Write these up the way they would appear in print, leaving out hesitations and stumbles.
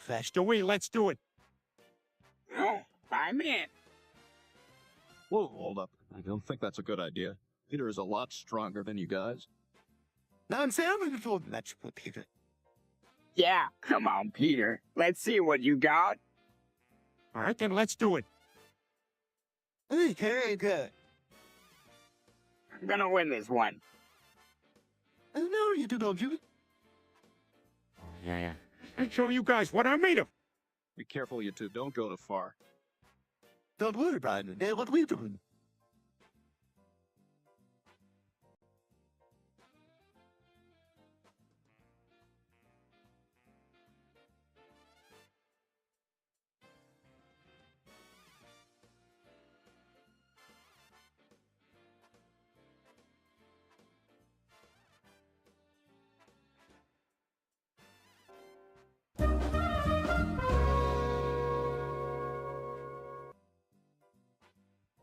fast. Away, let's do it. Oh, I'm in. Whoa, hold up. I don't think that's a good idea. Peter is a lot stronger than you guys. That's Peter. Yeah, come on, Peter. Let's see what you got. All right, then let's do it. Very good. I'm gonna win this one. No, you don't you? Yeah. I'll show you guys what I'm made of. Be careful, you two. Don't go too far. Don't worry, Brian. They're what we're doing.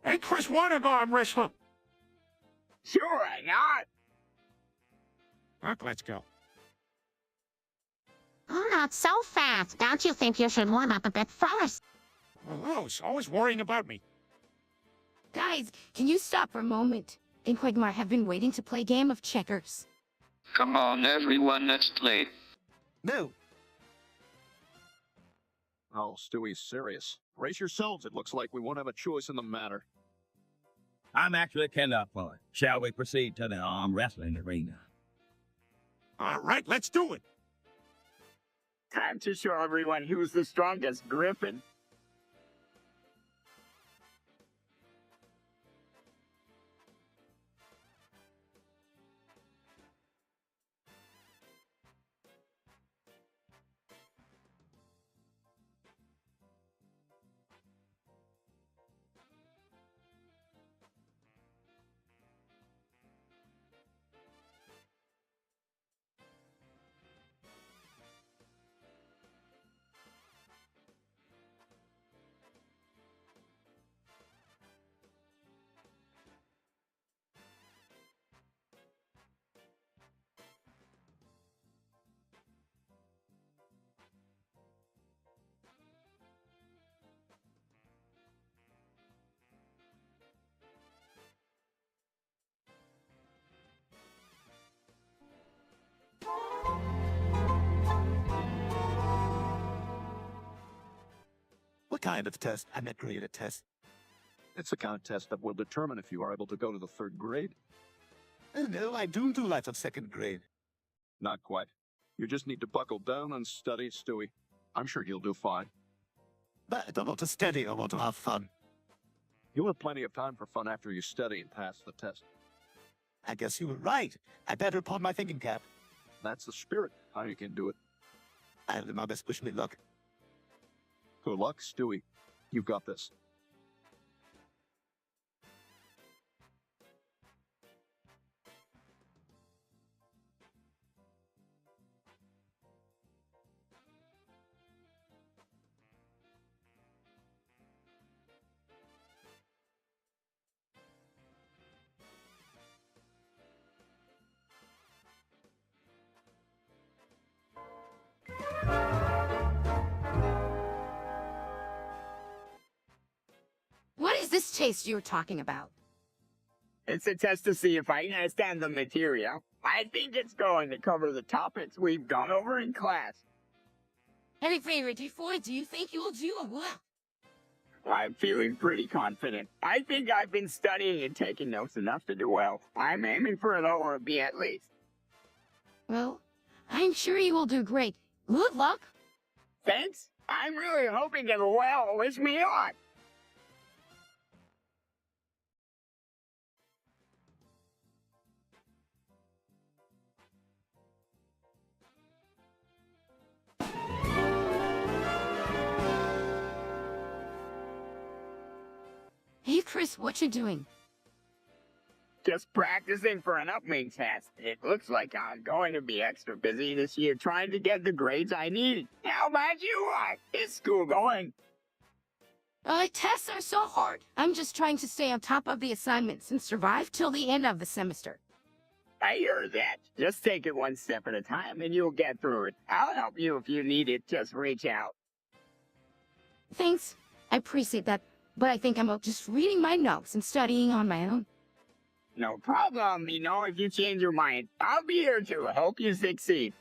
Hey, Chris, wanna go arm wrestle? Sure, I got. Look, let's go. Oh, not so fast. Don't you think you should warm up a bit first? Oh, he's always worrying about me. Guys, can you stop for a moment? and Quagmire have been waiting to play a game of checkers. Come on, everyone, let's play. No. Oh, Stewie's serious. Brace yourselves, it looks like we won't have a choice in the matter. I'm actually kind of fun. Shall we proceed to the arm wrestling arena? All right, let's do it. Time to show everyone who's the strongest griffin. What kind of test? I'm not great at tests. It's a kind of test that will determine if you are able to go to the 3rd grade. No, I do lots of 2nd grade. Not quite. You just need to buckle down and study, Stewie. I'm sure you'll do fine. But I don't want to study, I want to have fun. You'll have plenty of time for fun after you study and pass the test. I guess you were right. I better pawn my thinking cap. That's the spirit. How you can do it. I'll do my best. Wish me luck. Good luck, Stewie. You've got this. What is this taste you're talking about? It's a test to see if I understand the material. I think it's going to cover the topics we've gone over in class. Hey, favorite Floyd, do you think you'll do well? I'm feeling pretty confident. I think I've been studying and taking notes enough to do well. I'm aiming for an O or a B at least. Well, I'm sure you will do great. Good luck. Thanks. I'm really hoping it will. Wish me luck. Hey, Chris, what you doing? Just practicing for an upcoming test. It looks like I'm going to be extra busy this year trying to get the grades I need. How about you? Is school going? Tests are so hard. I'm just trying to stay on top of the assignments and survive till the end of the semester. I hear that. Just take it one step at a time and you'll get through it. I'll help you if you need it. Just reach out. Thanks. I appreciate that, but I think I'm just reading my notes and studying on my own. No problem. If you change your mind, I'll be here to help you succeed.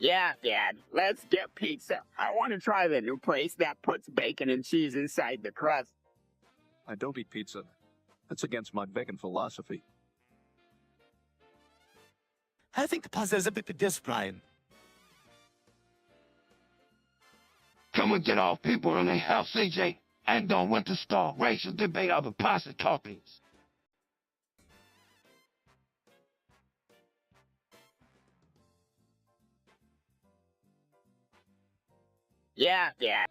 Yeah, Dad, let's get pizza. I want to try the new place that puts bacon and cheese inside the crust. I don't eat pizza. That's against my vegan philosophy. I think the puzzle is a bit of this, Brian. Can we get all people in the house, CJ? And don't want to start racial debate over pasta toppings. Yeah, Dad.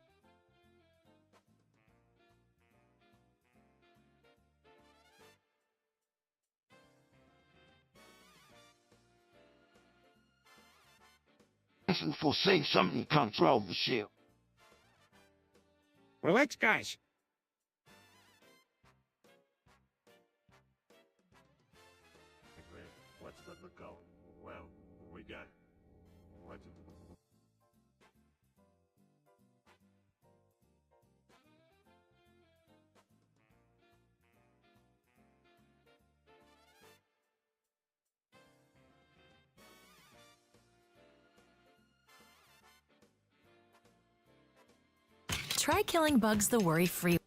For seeing something controversial. Relax, guys. What's the go? Well, we got. What? Try killing bugs the worry-free.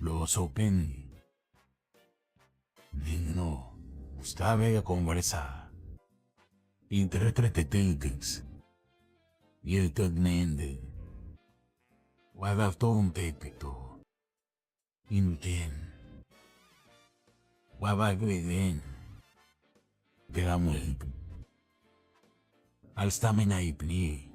Lo open. Ninno, stave conversa. Interpretetens. Yeltagnende. Wadaton tepito. Inten. Wabagveden. Pegamul. Alstamena ipni.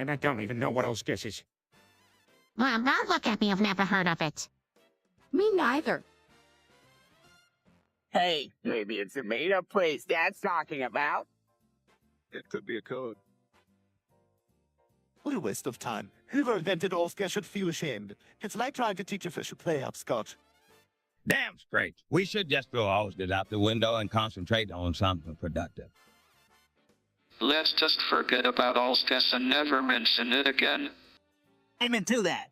and I don't even know what else this is. Well, don't look at me. I've never heard of it. Me neither. Hey, maybe it's a made-up place Dad's talking about. It could be a code. What a waste of time. Whoever invented all scare should feel ashamed. It's like trying to teach a fish to play hopscotch. Damn straight. We should just throw all this out the window and concentrate on something productive. Let's just forget about all this and never mention it again. Amen to that.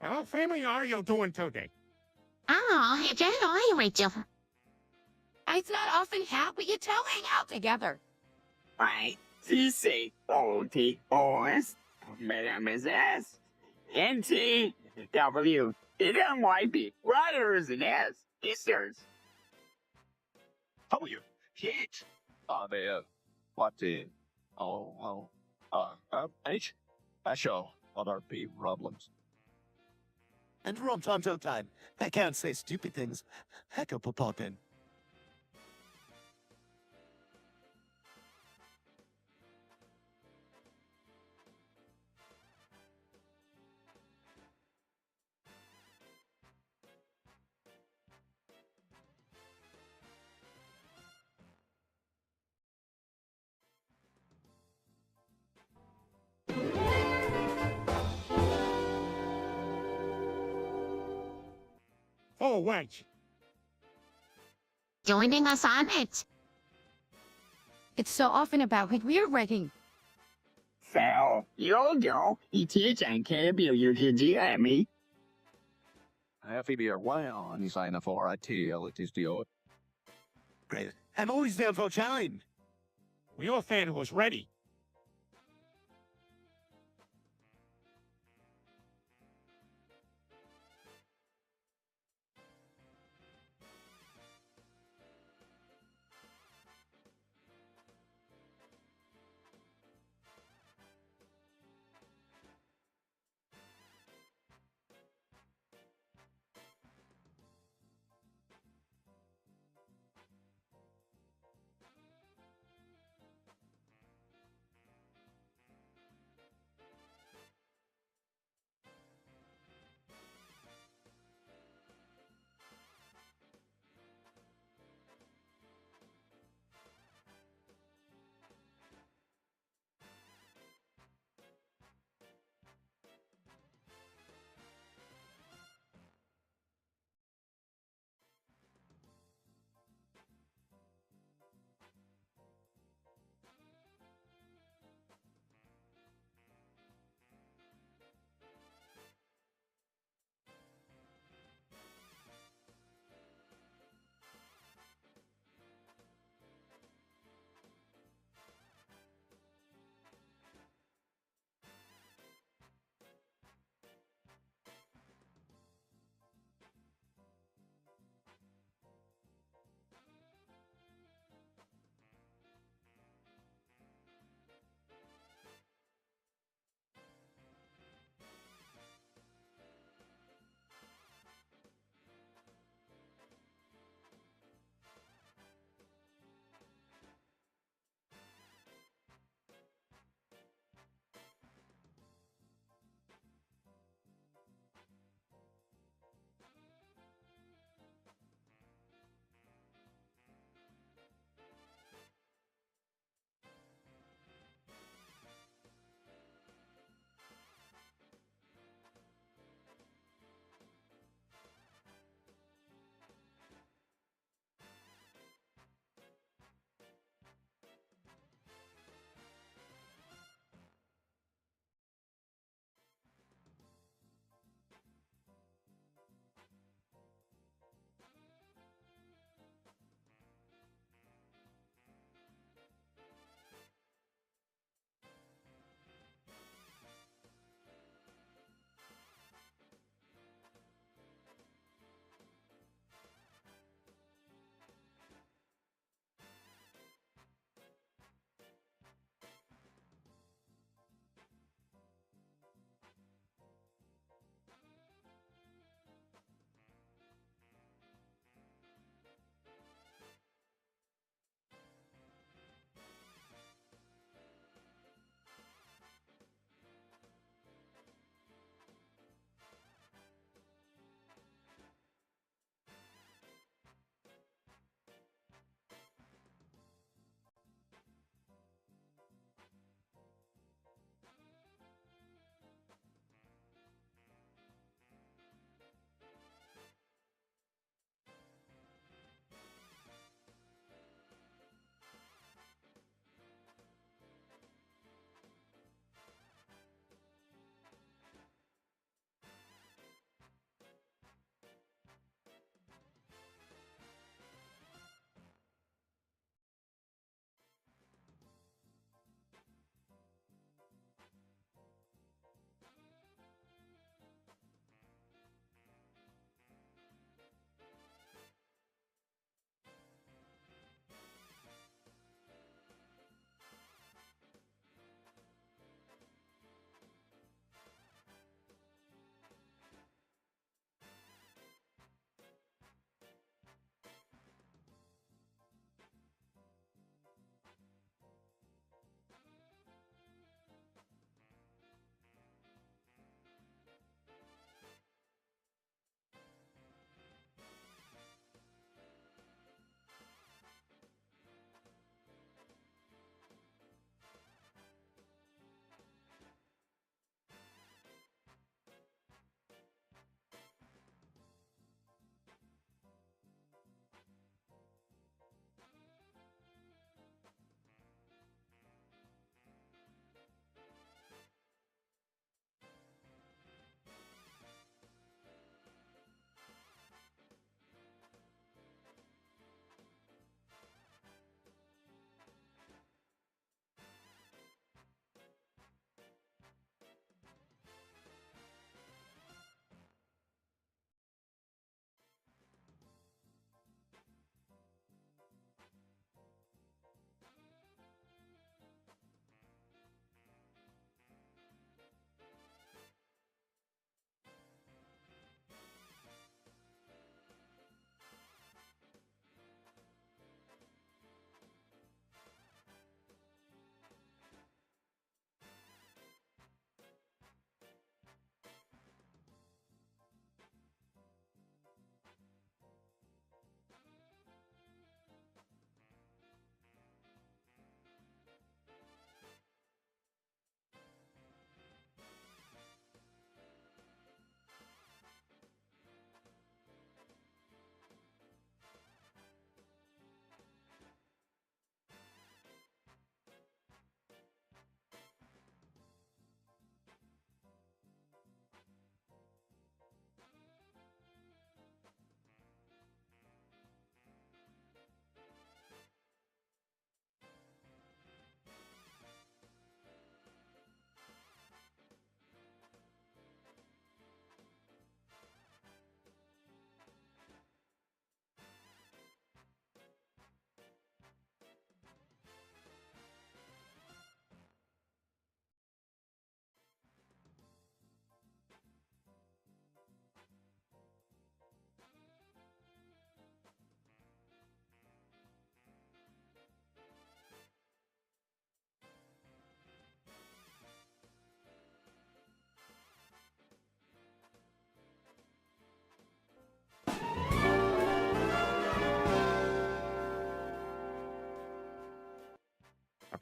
Hello, family, how are you doing today? Oh, it's just hungry, Joe. It's not often how we get to hang out together. I, C, C, O, T, O, S, Madam is S, N, T, W, N, M, Y, P, Ryder is an S, Easters. W, shit. There. What the? H? Special. What are P problems? And from time to time, I can't say stupid things. Heck up a poppin'. Oh, wench. Joining us on it. It's so often about what we're writing. Phil, you'll go. You teach and can't be you to me. Happy be well, and he's signing for IT, it is the Great. I'm always down for a challenge. We all fan was ready.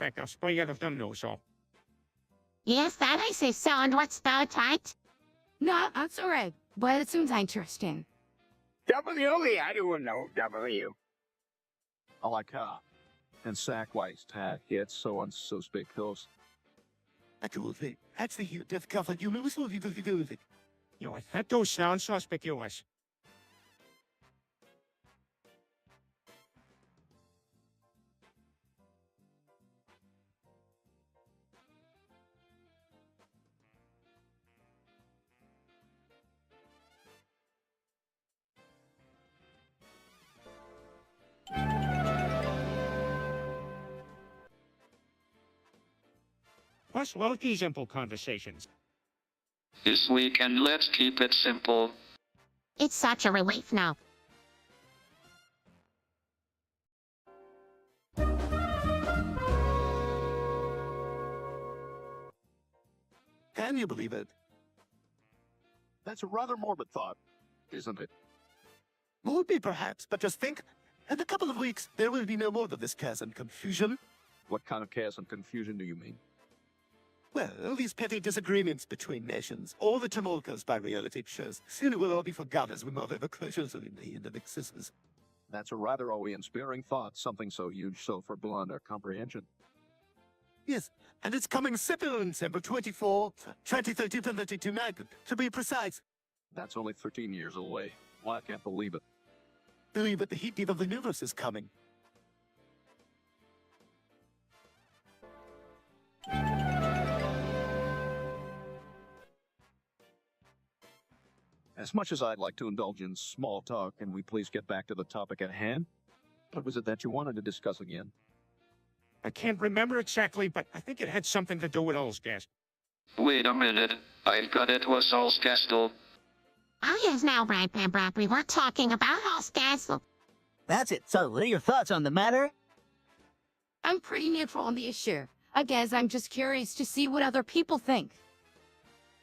fact, I'll spell you out of the news, so. Yes, that I say so, and what's that, right? No, that's alright, but it seems interesting. W, I don't know W. I like how. And Sackwise tag, it's so unsuspicious. That's the you death cover. You lose what you do with it. You know, that does sound suspicious. Plus, low-key simple conversations. This weekend, let's keep it simple. It's such a relief now. Can you believe it? That's a rather morbid thought, isn't it? Maybe perhaps, but just think, in a couple of weeks, there will be no more of this chaos and confusion. What kind of chaos and confusion do you mean? Well, all these petty disagreements between nations, all the tumult caused by reality shows, soon it will all be forgotten as we move over closure to the end of existence. That's a rather inspiring thought, something so huge so for beyond our comprehension. Yes, and it's coming September 24, 2032 to 32 night, to be precise. That's only 13 years away. Well, I can't believe it. Believe it, the heat deep of the universe is coming. As much as I'd like to indulge in small talk, can we please get back to the topic at hand? What was it that you wanted to discuss again? I can't remember exactly, but I think it had something to do with Olscast. Wait a minute. I've got it was All's Castle. Oh yes, now, right, we were talking about House Castle. That's it. So, what are your thoughts on the matter? I'm pretty neutral on the issue. I guess I'm just curious to see what other people think.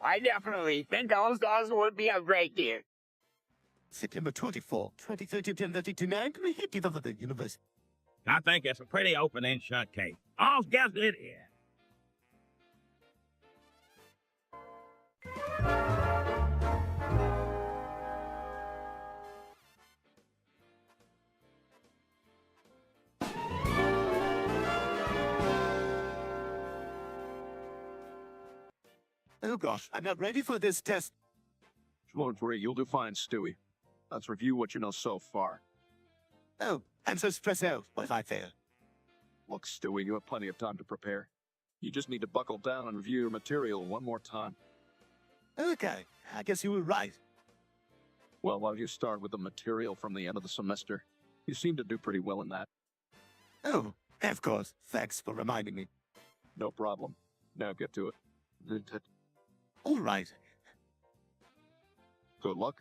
I definitely think All Stars would be a great deal. September 24, 2032 to 32 night, the heat deep of the universe. I think it's a pretty open and shut case. All's guess it is. Oh gosh, I'm not ready for this test. Don't worry, you'll do fine, Stewie. Let's review what you know so far. Oh, I'm so stressed out. Was I fair? Look, Stewie, you have plenty of time to prepare. You just need to buckle down and review your material one more time. Okay, I guess you were right. Well, while you start with the material from the end of the semester, you seem to do pretty well in that. Oh, of course. Thanks for reminding me. No problem. Now get to it. All right. Good luck.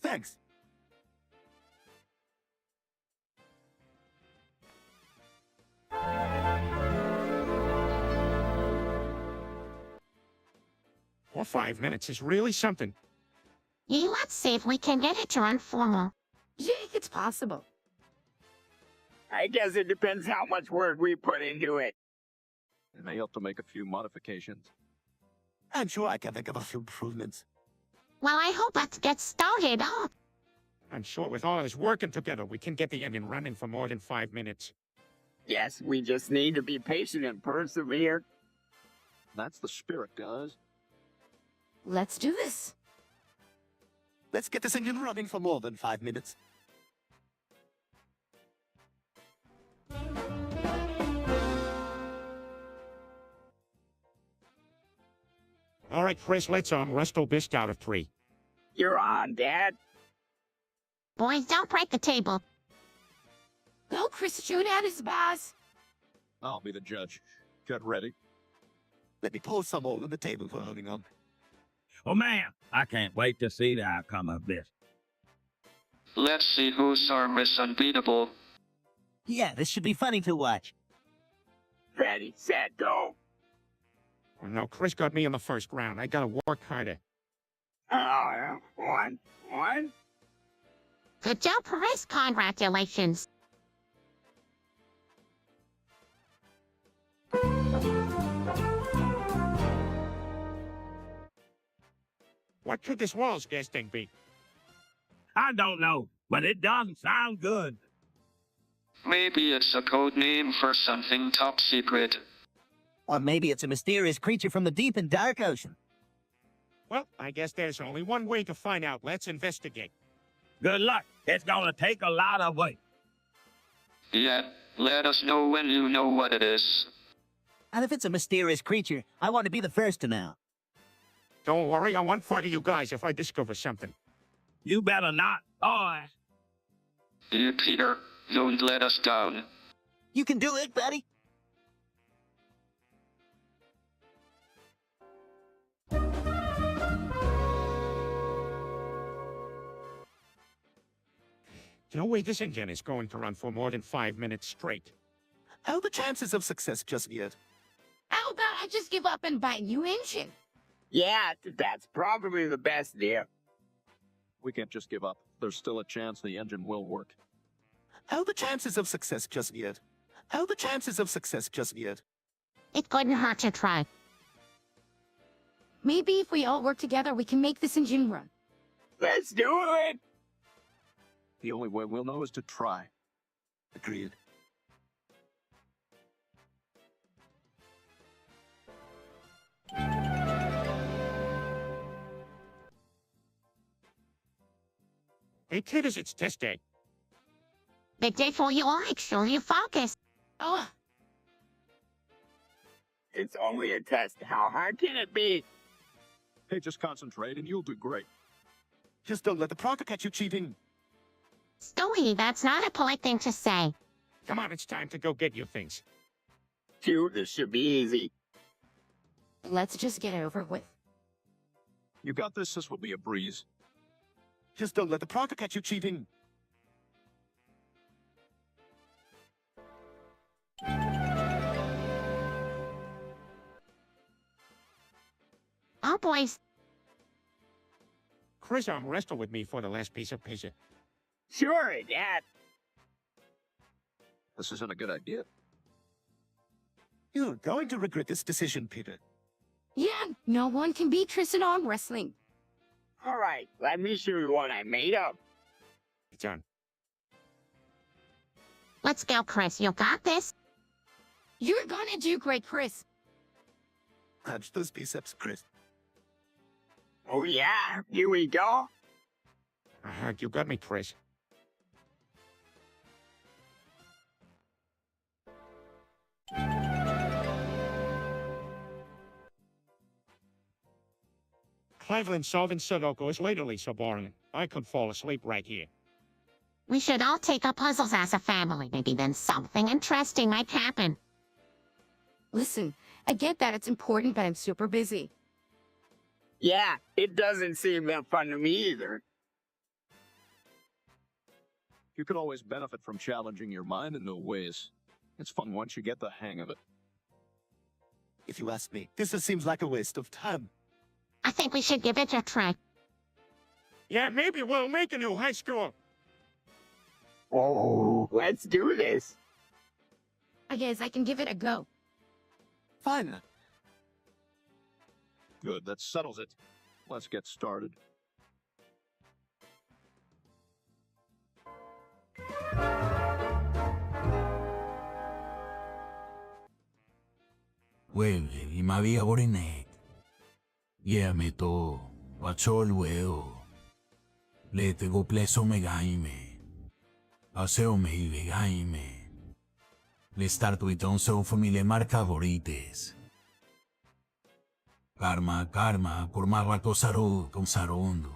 Thanks. Or 5 minutes is really something. Yeah, let's see if we can get it to run formal. Yeah, it's possible. I guess it depends how much work we put into it. It may help to make a few modifications. I'm sure I can think of a few improvements. Well, I hope let's get started. Oh, I'm sure with all of us working together, we can get the engine running for more than 5 minutes. Yes, we just need to be patient and persevere. That's the spirit, guys. Let's do this. Let's get this engine running for more than 5 minutes. All right, Chris, let's Resto Bisc out of 3. You're on, Dad. boys, don't break the table. Go, Chris, shoot at his boss. I'll be the judge. Get ready. Let me pour some more on the table for holding on. Oh man, I can't wait to see the outcome of this. Let's see whose arm is unbeatable. Yeah, this should be funny to watch. Ready, set, go. Oh, no, Chris got me in the first round. I gotta work harder. Oh, one. Good job, Chris. Congratulations. What could this walls gas thing be? I don't know, but it doesn't sound good. Maybe it's a code name for something top secret. Or maybe it's a mysterious creature from the deep and dark ocean. Well, I guess there's only one way to find out. Let's investigate. Good luck. It's gonna take a lot of work. Yeah, let us know when you know what it is. And if it's a mysterious creature, I want to be the first to know. Don't worry, I won't fight you guys if I discover something. You better not, boy. Dear Peter, don't let us down. You can do it, buddy. No way this engine is going to run for more than 5 minutes straight. How are the chances of success just yet? How about I just give up and buy a new engine? Yeah, that's probably the best deal. We can't just give up. There's still a chance the engine will work. How are the chances of success just yet? How are the chances of success just yet? It couldn't hurt to try. Maybe if we all work together, we can make this engine run. Let's do it! The only way we'll know is to try. Agreed. Hey, kiddos, it's test day. Big day for you all. Make sure you focus. Oh, It's only a test. How hard can it be? Hey, just concentrate and you'll do great. Just don't let the proctor catch you cheating. Stewie, that's not a polite thing to say. Come on, it's time to go get your things. Phew, this should be easy. let's just get it over with. You got this. This will be a breeze. Just don't let the proctor catch you cheating. Oh, boys. Chris arm wrestle with me for the last piece of pizza. Sure, Dad. This isn't a good idea. You're going to regret this decision, Peter. Yeah, no one can beat Tristan arm wrestling. All right, let me show you what I made up. It's on. Let's go, Chris. You got this. You're gonna do great, Chris. Punch those biceps, Chris. Oh yeah, here we go. You got me, Chris. Cleveland solving Sudoku is literally so boring. I could fall asleep right here. We should all take up puzzles as a family. Maybe then something interesting might happen. Listen, I get that it's important, but I'm super busy. Yeah, it doesn't seem that fun to me either. You could always benefit from challenging your mind in new ways. It's fun once you get the hang of it. If you ask me, this just seems like a waste of time. I think we should give it a try. Yeah, maybe we'll make a new high school. Oh, let's do this. I guess I can give it a go. Fine. Good, that settles it. Let's get started. Well, imavia orinek. Yeah, me to. Wachol weo. Le tego pleso me gaime. Aseo me ibe gaime. Le startu iton seu famile marca favorites. Karma, karma, por magua tosaro, con sarondo.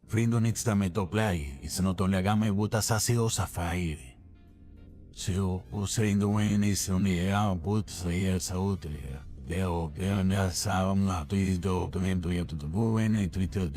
Frindo nixta me toplai, isnoton legame butas asio safaire. Seo, usrindo wenis unia buts ya sautre. Deo, na saum na tuido, tumento ya tutubuen, e tuito,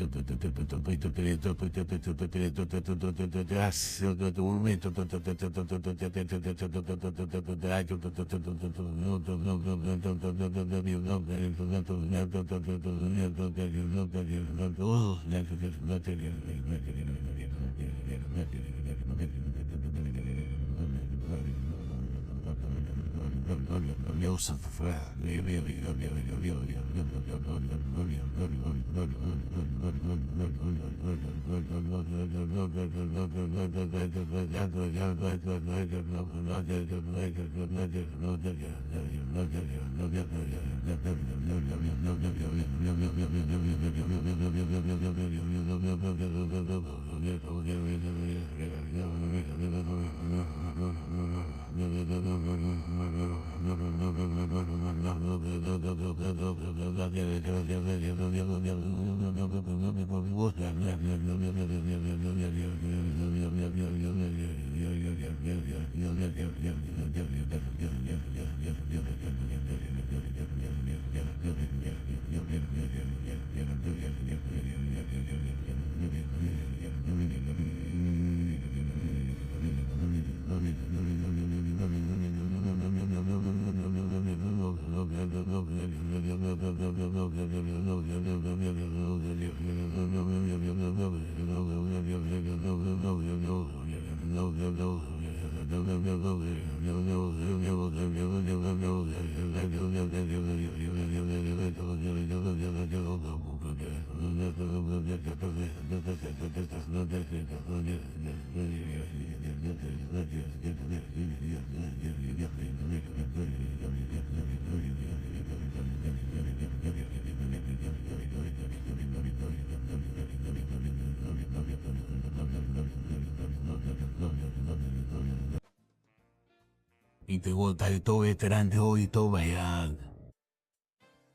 Integota ito veteran de hoy to bayag.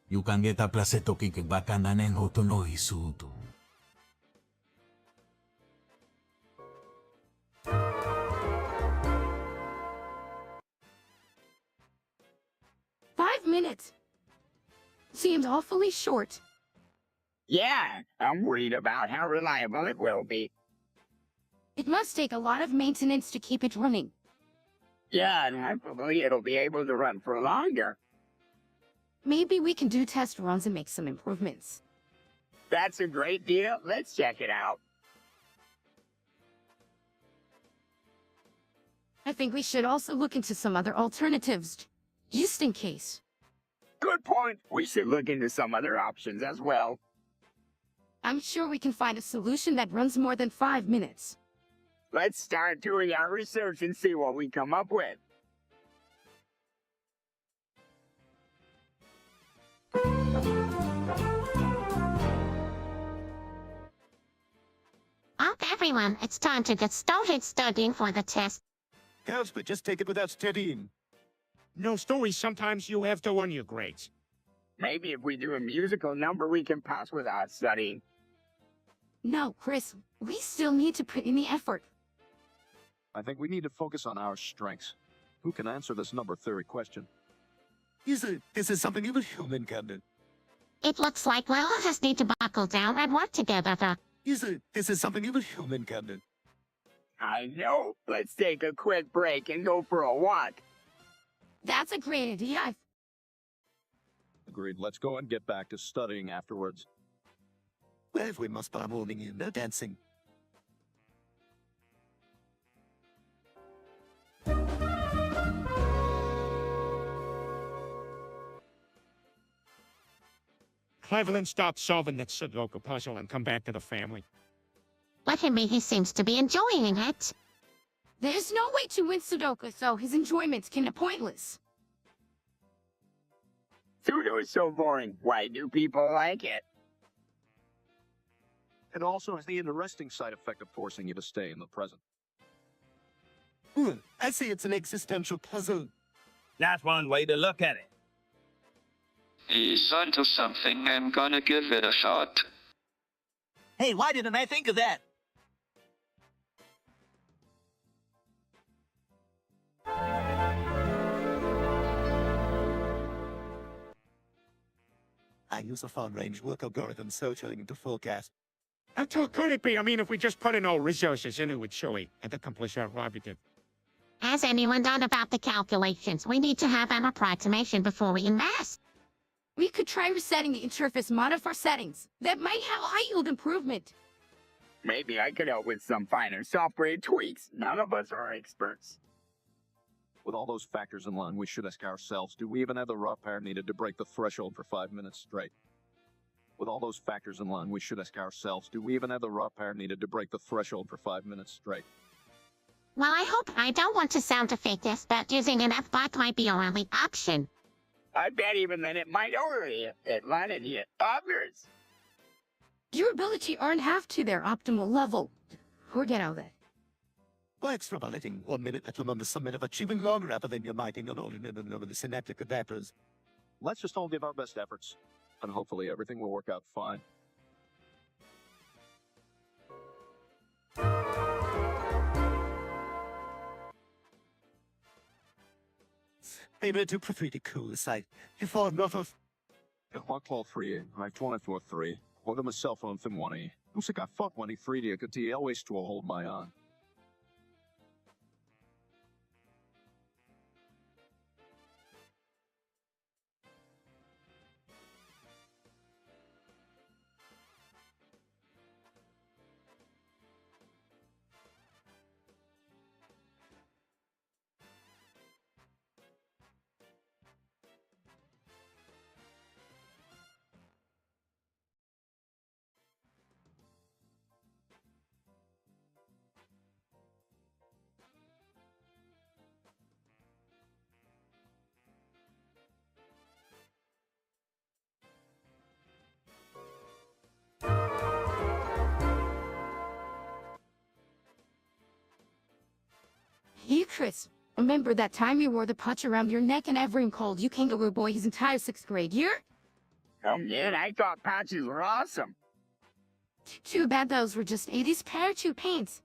Yukan geta placeto kike bakananen hoto no isuto. "5 minutes. Seems awfully short." Yeah, I'm worried about how reliable it will be. It must take a lot of maintenance to keep it running. Yeah, and hopefully it'll be able to run for longer. Maybe we can do test runs and make some improvements. That's a great deal. Let's check it out. I think we should also look into some other alternatives, just in case. Good point. We should look into some other options as well. I'm sure we can find a solution that runs more than 5 minutes. Let's start doing our research and see what we come up with. Up, everyone. It's time to get started studying for the test. Counts, but just take it without studying. No stories, sometimes you have to earn your grades. Maybe if we do a musical number, we can pass without studying. No, Chris, we still need to put in the effort. I think we need to focus on our strengths. Who can answer this number theory question? This is something of a human, Captain. It looks like we all just need to buckle down and work together. This is something of a human, Captain. I know. Let's take a quick break and go for a walk. That's a great idea. Agreed. Let's go and get back to studying afterwards. Well, we must by morning in, no dancing. Cleveland, stop solving that Sudoku puzzle and come back to the family. Let him be. He seems to be enjoying it. There's no way to win Sudoku, so his enjoyment can be pointless. Sudo is so boring. Why do people like it? It also has the interesting side effect of forcing you to stay in the present. I say it's an existential puzzle. That's one way to look at it. He's onto something. I'm gonna give it a shot. Hey, why didn't I think of that? I use a far-range work algorithm searching to forecast. How tall could it be? I mean, if we just put in all resources in it would show it and accomplish our objective. Has anyone done about the calculations? We need to have an approximation before we invest. We could try resetting the interface mod of our settings. That might have high-yield improvement. Maybe I could help with some finer software tweaks. None of us are experts. With all those factors in line, we should ask ourselves, do we even have the raw power needed to break the threshold for 5 minutes straight? With all those factors in line, we should ask ourselves, do we even have the raw power needed to break the threshold for 5 minutes straight? Well, I don't want to sound defeatist, but using an F-bot might be our only option. I bet even then it might overheat it landed hit others. Durability aren't half to their optimal level. Forget all that. By extrapolating 1 minute at on the summit of achieving long rather than uniting an ordinary number of the synaptic adapters. Let's just all give our best efforts, and hopefully everything will work out fine. I'm too pretty cool aside. You thought not of. Jag klar free. I 24-3. Håller mig cell phone för money. Nu ska jag fuck money free det att jag always to hold my on. Hey, Chris, remember that time you wore the patch around your neck and everyone called you Kangaroo Boy his entire 6th grade year? Oh man, I thought patches were awesome. Too bad those were just 80s parachute paints.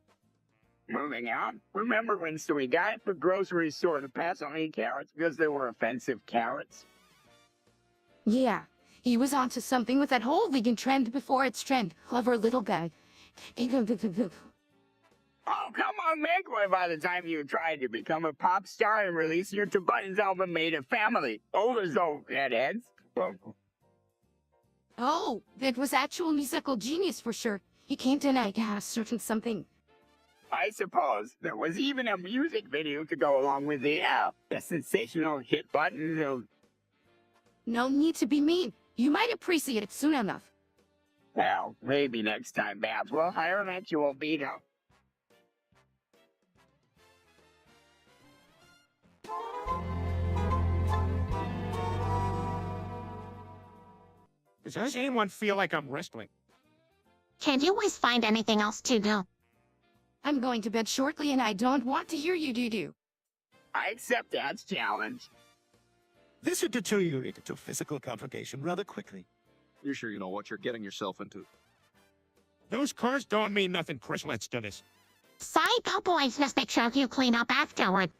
Moving on. Remember when Stewie got the grocery store to pass on any carrots because they were offensive carrots? Yeah, he was onto something with that whole vegan trend before its trend. Clever little guy. Oh, come on, make way by the time you tried to become a pop star and release your Two Buttons album made a family. Old as old, headheads. Oh, that was actual musical genius for sure. He came tonight to have certain something. I suppose there was even a music video to go along with the sensational hit button. No need to be mean. You might appreciate it soon enough. Well, maybe next time, Babs, we'll hire an actual Beto. Does anyone feel like I'm wrestling? Can you always find anything else to do? I'm going to bed shortly and I don't want to hear you do. I accept Dad's challenge. This should deteriorate into physical confrontation rather quickly. You're sure you know what you're getting yourself into? Those cars don't mean nothing, Chris. Let's do this. Psycho boys, just make sure you clean up afterward.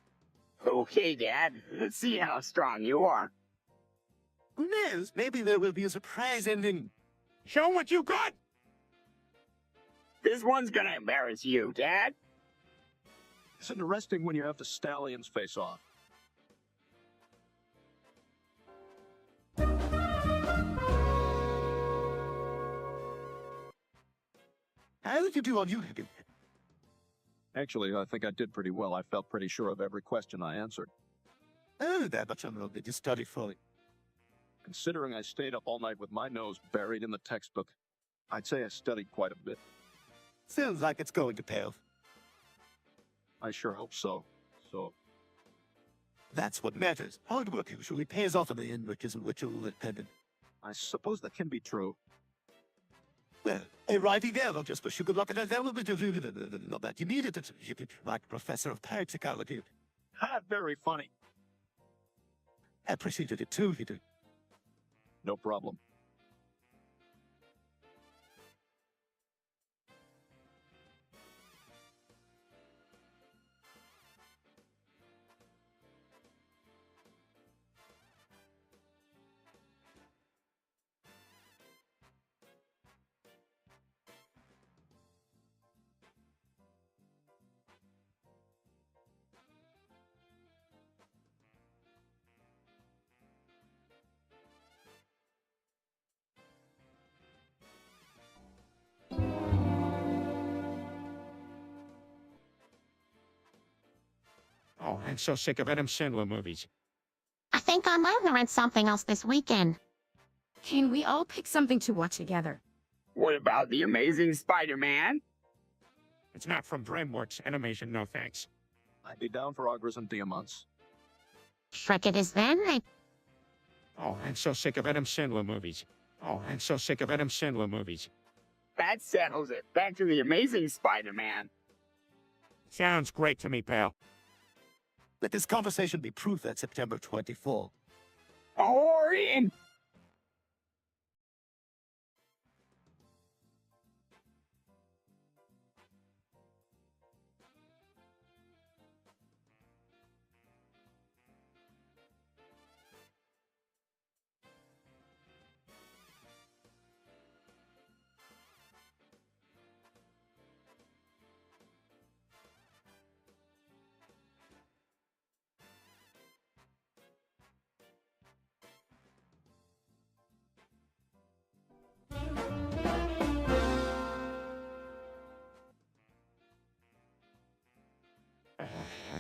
Okay, Dad. Let's see how strong you are. Who knows? Maybe there will be a surprise ending. Show what you got! This one's gonna embarrass you, Dad. Isn't it arresting when you have the stallions face off? How did you do on YouTube? Actually, I think I did pretty well. I felt pretty sure of every question I answered. Oh, that much on did you study fully? Considering I stayed up all night with my nose buried in the textbook, I'd say I studied quite a bit. Sounds like it's going to pay off. I sure hope so. That's what matters. Hard work usually pays off in the end, which isn't ritual dependent. I suppose that can be true. Well, arriving there, I'll just wish you good luck and that will be not that you needed it. You could like professor of parapsychology. Very funny. I appreciated it too, you do. No problem. Oh, I'm so sick of Adam Sandler movies. I think I might rent something else this weekend. Can we all pick something to watch together? What about The Amazing Spider-Man? It's not from DreamWorks Animation, no thanks. I'd be down for Augurs and Diamants. Shrek it is then. Oh, I'm so sick of Adam Sandler movies. Oh, I'm so sick of Adam Sandler movies. That settles it. Back to The Amazing Spider-Man. Sounds great to me, pal. Let this conversation be proof that September 24. Orion!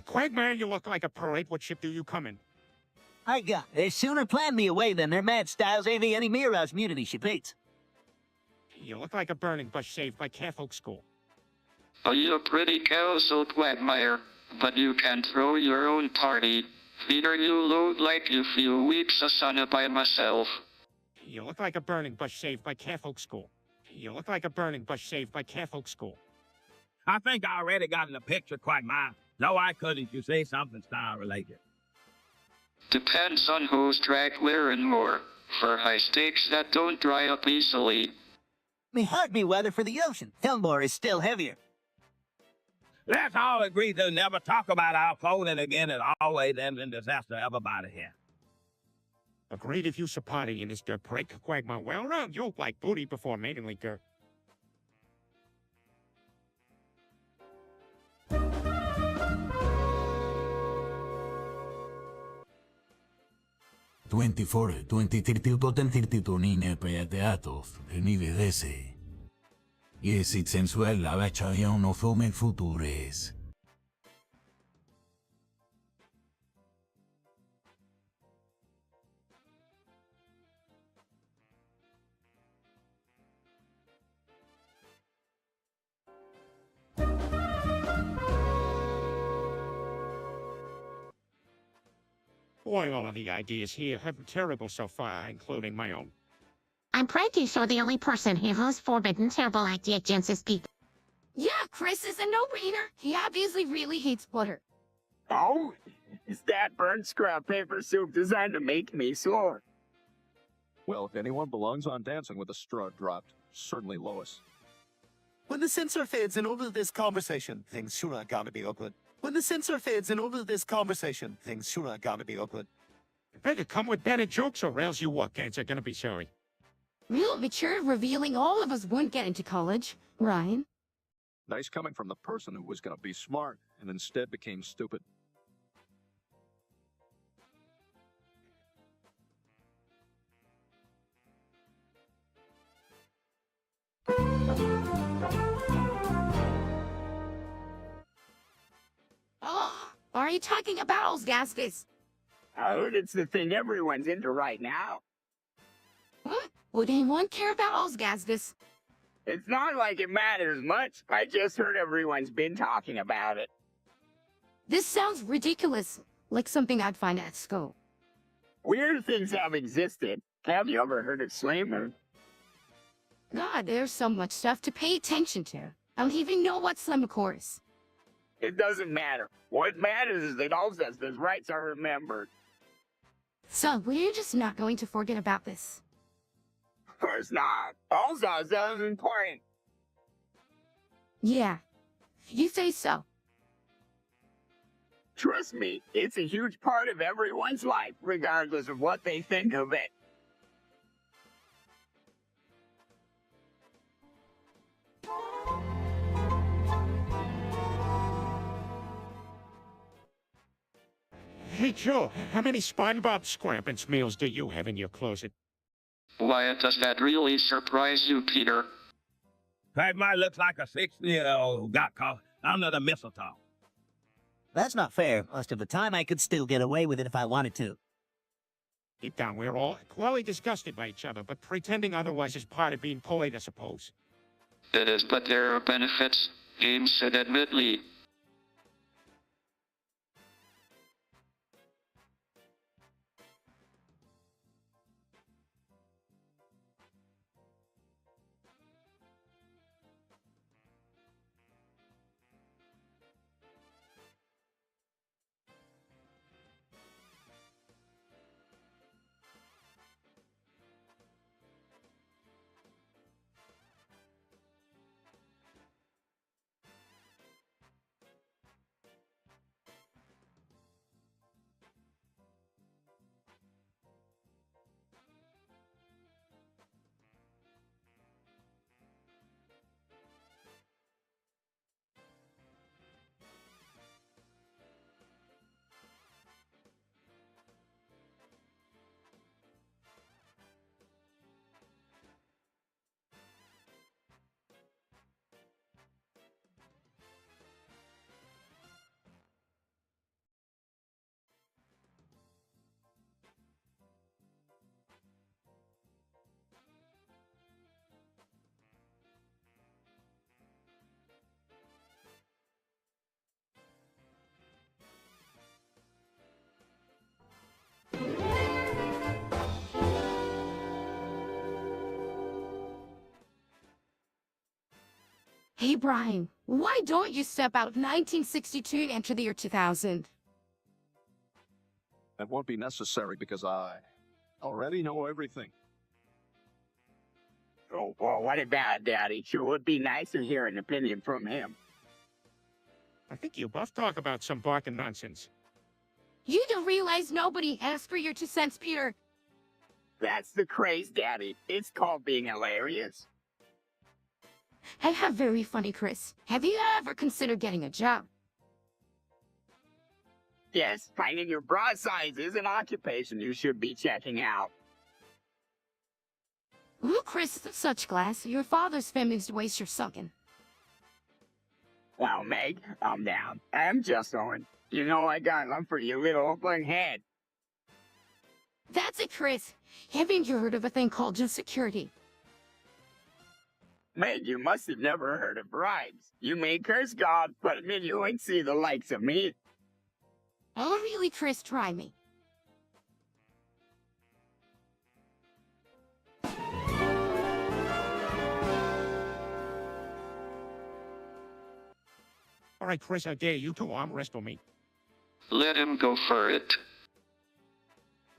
Quagmire, you look like a parade. What ship do you come in? I got it. They sooner plan me away than their mad styles AV any Mira's mutiny she beats. You look like a burning bush saved by Catholic school. Are you a pretty carousel, Quagmire? But you can throw your own party. Peter, you load like you feel weeps a son by myself. You look like a burning bush saved by Catholic school. You look like a burning bush saved by Catholic school. I think I already got in the picture, Quagmire. No, I couldn't. You say something star-related. Depends on who's drag wearing more. For high stakes that don't dry up easily. Me heart be weather for the ocean. Fillmore is still heavier. Let's all agree to never talk about our clothing again. It always ends in disaster, everybody here. Agreed if you a party in this dirt break, Quagmire. Well, round you like booty before maidenly girl. Twenty-four, 2032 nine peateatov, nivedese. Jesit sensuella vecchiaiano fome futures. Boy, all of the ideas here have been terrible so far, including my own. I'm pretty sure the only person here who's forbidden terrible idea against is Pete. Yeah, Chris is a no-brainer. He obviously really hates butter. Oh, is that burnt scrap paper soup designed to make me sore? Well, if anyone belongs on Dancing with a Straw Dropped, certainly Lois. When the censor fades in over this conversation, things sure are gonna be awkward. When the censor fades in over this conversation, things sure are gonna be awkward. You better come with better jokes or else you workers are gonna be sorry. Real mature, revealing all of us won't get into college. Ryan? Nice coming from the person who was going to be smart and instead became stupid. Oh, are you talking about Osgasvis? I heard it's the thing everyone's into right now. What? Would anyone care about Osgasvis? It's not like it matters much. I just heard everyone's been talking about it. This sounds ridiculous. Like something I'd find at school. Weird things have existed. Have you ever heard of Slammer? God, there's so much stuff to pay attention to. I don't even know what Summer Chorus. It doesn't matter. What matters is that all Zesta's rights are remembered. So, we're just not going to forget about this. Of course not. All Zesta is important. Yeah, you say so. Trust me, it's a huge part of everyone's life, regardless of what they think of it. Hey, Joe, how many SpongeBob SquarePants meals do you have in your closet? Why does that really surprise you, Peter? Quagmire looks like a 60-year-old who got caught under the mistletoe. That's not fair. Most of the time, I could still get away with it if I wanted to. Deep down, we're all equally disgusted by each other, but pretending otherwise is part of being polite, I suppose. It is, but there are benefits. James said admittedly. Hey, Brian, why don't you step out of 1962 and enter the year 2000? That won't be necessary because I already know everything. Oh, well, what about Daddy? Sure would be nice to hear an opinion from him. I think you both talk about some barking nonsense. You do realize nobody asked for your 2 cents, Peter. That's the craze, Daddy. It's called being hilarious. I have very funny, Chris. Have you ever considered getting a job? Yes, finding your bra size is an occupation you should be checking out. Ooh, Chris, such class. Your father's feminist ways are sunken. Well, Meg, I'm down. I'm just Owen. You know I got love for your little open head. That's it, Chris. Haven't you heard of a thing called just security? Meg, you must have never heard of bribes. You may curse God, but admit you ain't see the likes of me. Oh, really, Chris? Try me. All right, Chris, I dare you to arm wrestle me. Let him go for it.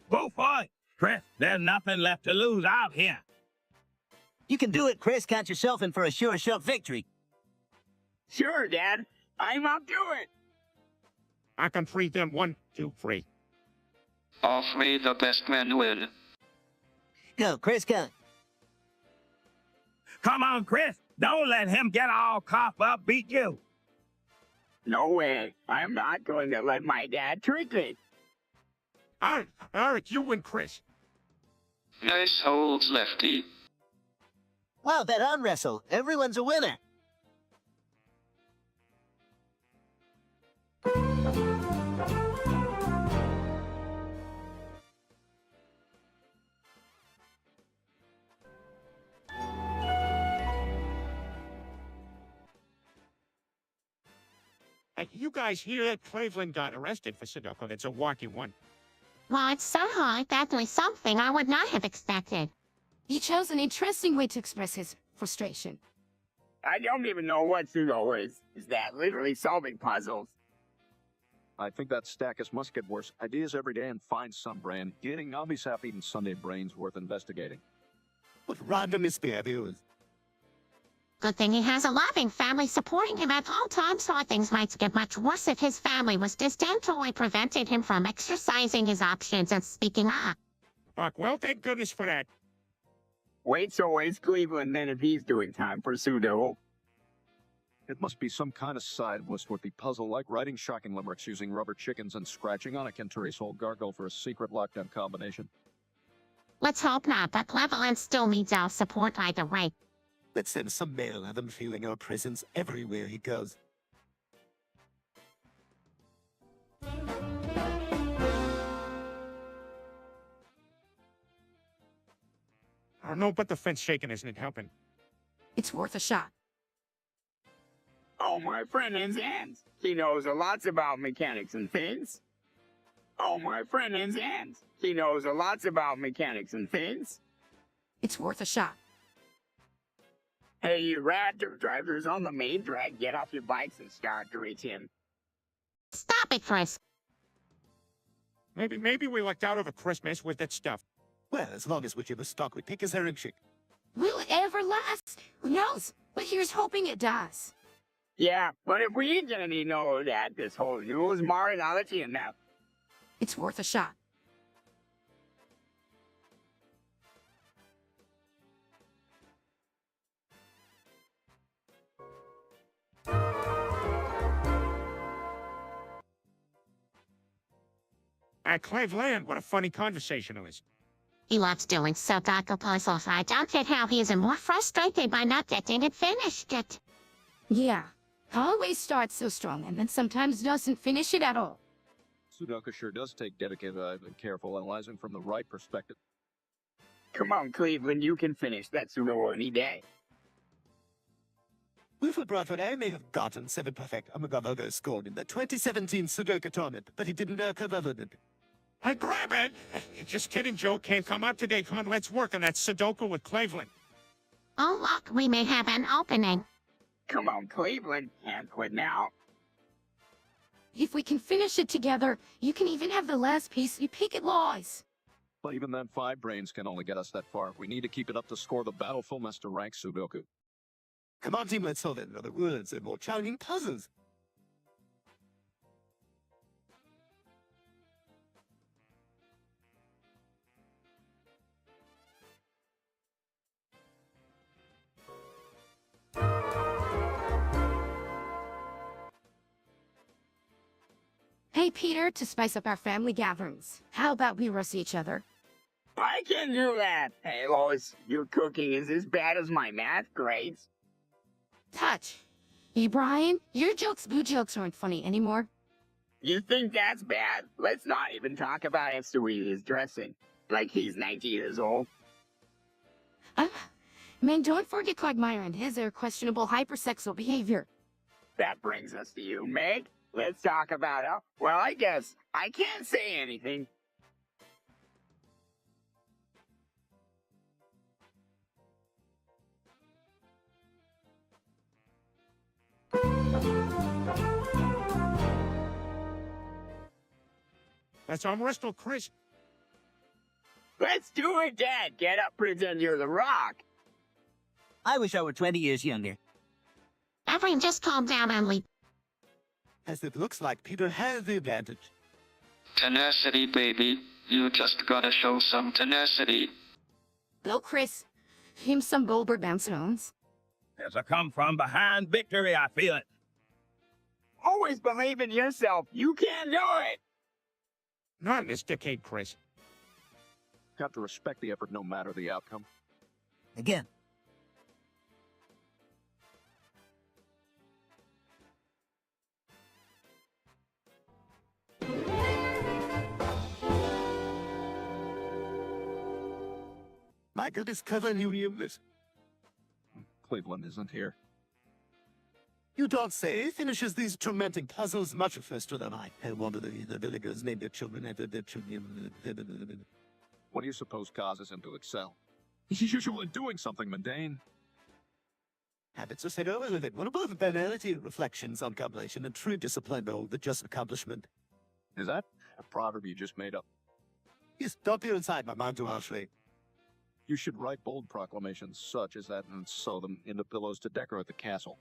Go for it, Chris. There's nothing left to lose out here. You can do it, Chris. Count yourself in for a sure shot victory. Sure, Dad. I'm up to it. I can free them. 1, 2, 3. All three, the best men win. Go, Chris, go. Come on, Chris. Don't let him get all coughed up, beat you. No way. I'm not going to let my dad trick me. All right, you win, Chris. Nice holds, Lefty. Wow, that arm wrestle. Everyone's a winner. Hey, you guys hear that Cleveland got arrested for Sudoku? It's a wacky one. Well, it's somehow definitely something I would not have expected. He chose an interesting way to express his frustration. I don't even know what pseudo is. Is that literally solving puzzles? I think that Stackus must get worse. Ideas every day and find some brain. Getting obvious happy and Sunday brains worth investigating. What random misbehaviors. Good thing he has a loving family supporting him at all times, so things might get much worse if his family was distant, totally prevented him from exercising his options and speaking up. Fuck, well, thank goodness for that. Wait till it's Cleveland, then if he's doing time for pseudo. It must be some kind of side Westworthy puzzle like writing shocking limericks using rubber chickens and scratching on a Kenturi's whole gargle for a secret lockdown combination. Let's hope not, but Cleveland still needs our support either way. Let's send some mail, have him feeling our presence everywhere he goes. I don't know, but the fence shaking isn't helping. It's worth a shot. Oh, my friend has hands. He knows a lot about mechanics and things. Oh, my friend has hands. He knows a lot about mechanics and things. It's worth a shot. Hey, you raptor drivers on the main drag, get off your bikes and start to reach him. Stop it, Chris. Maybe we lucked out over Christmas with that stuff. Well, as long as whichever stock we pick is herring chick. Will it ever last? Who knows? But here's hoping it does. Yeah, but if we didn't know that this whole news morality enough. It's worth a shot. Cleveland, what a funny conversationalist. He loves doing Sudoku puzzles. I don't get how he isn't more frustrated by not getting it finished yet. Yeah. Always starts so strong and then sometimes doesn't finish it at all. Sudoku sure does take dedicated and careful analyzing from the right perspective. Come on, Cleveland, you can finish that Sudoku any day. Wilfred Bradford A may have gotten 7 perfect Amagabogo scored in the 2017 Sudoku tournament, but he didn't know Kavalunin. I grab it! Just kidding, Joe. Can't come out today, Con. Let's work on that Sudoku with Cleveland. Oh, look, we may have an opening. Come on, Cleveland, can't quit now. If we can finish it together, you can even have the last piece you pick at laws. But even then, 5 brains can only get us that far. We need to keep it up to score the battlefulness to rank Sudoku. Come on, team, let's solve it in other words and more challenging puzzles. Hey, Peter, to spice up our family gatherings, how about we roast each other? I can do that. Hey, Lois, your cooking is as bad as my math grades. Touch. Hey, Brian, your boo jokes aren't funny anymore. You think that's bad? Let's not even talk about how Stewie is dressing. Like he's 90 years old. Man, don't forget Quagmire and his questionable hypersexual behavior. That brings us to you, Meg. Let's talk about it. Well, I guess I can't say anything. Let's arm wrestle, Chris. Let's do it, Dad. Get up, pretend you're the Rock. I wish I were 20 years younger. Everyone just calm down and leave. As it looks like Peter has the advantage. Tenacity, baby. You just gotta show some tenacity. Go, Chris. Him some Goldberg bounce zones. There's a come-from-behind victory, I feel it. Always believe in yourself. You can do it. Not in this decade, Chris. Got to respect the effort no matter the outcome. Again. My goodness, Cleveland, you knew this. Cleveland isn't here. You don't say. Finishes these tormenting puzzles much faster than I. I wonder the villagers named their children after their children. What do you suppose causes him to excel? He's usually doing something mundane. Habits are set over with it. One of both banality and reflections on compilation and true discipline behold the just accomplishment. Is that a proverb you just made up? Yes, don't peer inside my mind too harshly. You should write bold proclamations such as that and sew them into pillows to decorate the castle.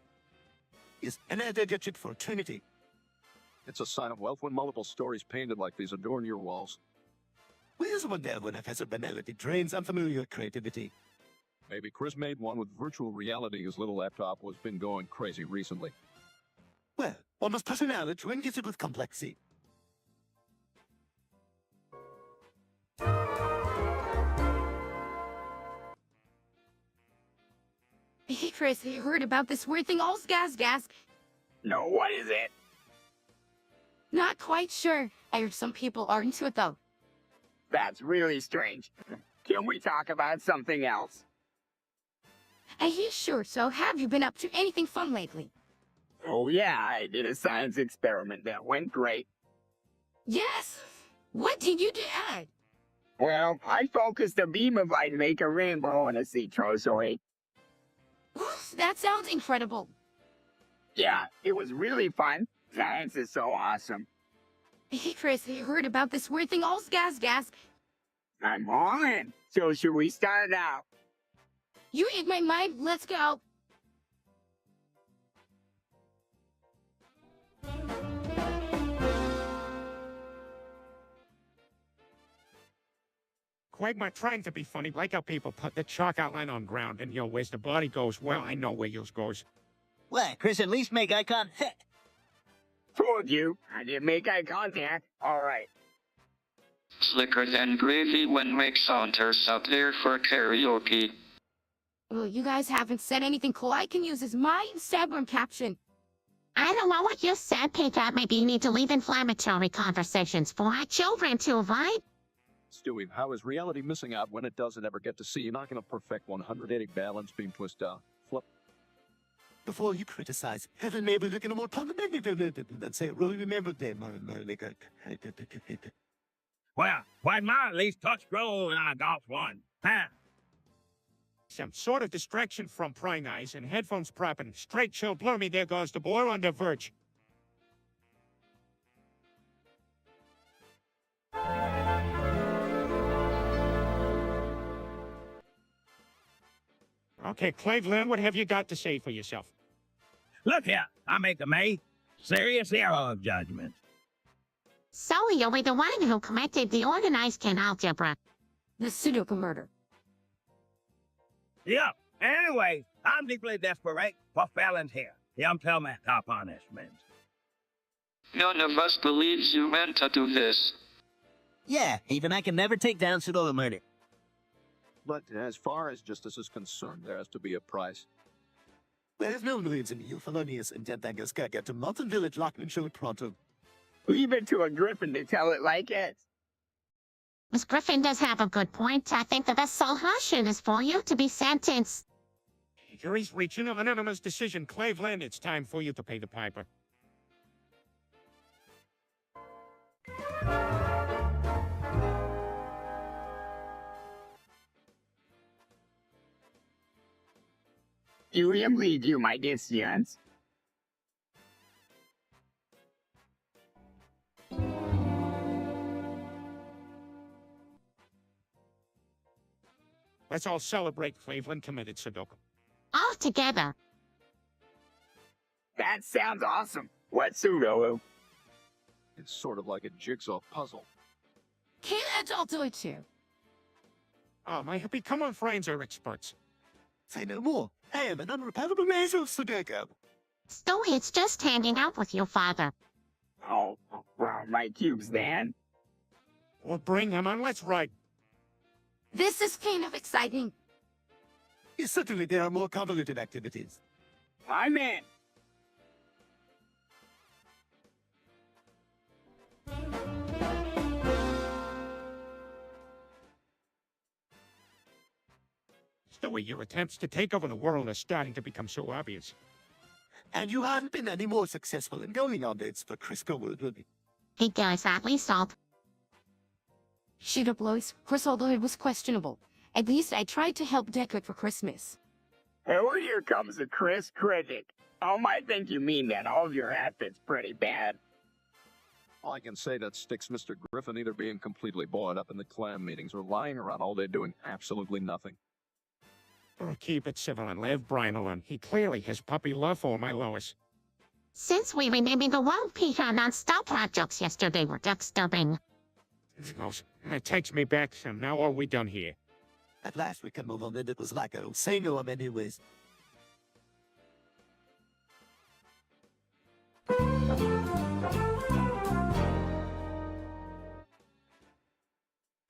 Yes, and add it for eternity. It's a sign of wealth when multiple stories painted like these adorn your walls. Where's one there when Professor Banality drains unfamiliar creativity? Maybe Chris made one with virtual reality. His little laptop has been going crazy recently. Well, one must personality and gets it with complexity. Hey, Chris, you heard about this weird thing all gas? No, what is it? Not quite sure. I heard some people are into it, though. That's really strange. Can we talk about something else? Sure, so have you been up to anything fun lately? Oh yeah, I did a science experiment that went great. Yes! What did you do? Well, I focused a beam of light to make a rainbow on a citrozoid. That sounds incredible. Yeah, it was really fun. Science is so awesome. Hey, Chris, I heard about this weird thing, all gas. I'm all in. So should we start now? You read my mind, let's go. Quagmire trying to be funny, like how people put the chalk outline on ground and, where's the body goes, well, I know where yours goes. Well, Chris, at least make eye contact. Told you. I didn't make eye contact. All right. Slicker than gravy when Rick saunters up there for karaoke. Well, you guys haven't said anything cool I can use as my Instagram caption. I don't know what you said, Peter. Maybe you need to leave inflammatory conversations for our children to avoid. Stewie, how is reality missing out when it doesn't ever get to see you not going to perfect 180 balance beam twist down? Flip. Before you criticize, Helen may be looking a more problematic than say, really remember them. Well, why not at least touch grow and I got one? Huh? Some sort of distraction from prying eyes and headphones propping. Straight chill, blur me, there goes the boy on the verge. Okay, Cleveland, what have you got to say for yourself? Look here, I make a serious error of judgment. So you'll be the one who committed the organized algebra. The Sudoku murder. Yeah, anyway, I'm deeply desperate for felons here. The implement of punishment. None of us believes you meant to do this. Yeah, even I can never take down Sudoku murder. But as far as justice is concerned, there has to be a price. There's no believes in you, Felonious, and Death Gaga to Mountain Village, Lockmanshire, Pronto. Leave it to a griffin to tell it like it. Miss Griffin does have a good point. I think the best solution is for you to be sentenced. Jury's reaching an unanimous decision. Cleveland, it's time for you to pay the piper. William lead you, my distance. Let's all celebrate Cleveland committed Sudoku. All together. That sounds awesome. What's Sudoku? It's sort of like a jigsaw puzzle. Can't adult do it too? Oh, my happy come on friends are experts. Say no more. I am an unrepairable measure of Sudoku. Stewie, it's just hanging out with your father. Oh, well, my cubes then. Well, bring him on, let's ride. This is kind of exciting. Yes, certainly there are more convoluted activities. I'm in. Stewie, your attempts to take over the world are starting to become so obvious. And you haven't been any more successful in going on dates for Crisco Wood. He goes at least salt. Shoot up, Lois. Chris, although it was questionable. At least I tried to help decorate for Christmas. Oh, here comes the Chris critic. I might think you mean that all of your outfit's pretty bad. All I can say that sticks Mr. Griffin either being completely bored up in the clan meetings or lying around all day doing absolutely nothing. Oh, keep it civil and leave Brian alone. He clearly has puppy love for my Lois. Since we renaming the world, Peter, non-stop projects yesterday were disturbing. It takes me back some. Now are we done here? At last we can move on, and it was like a say no in many ways.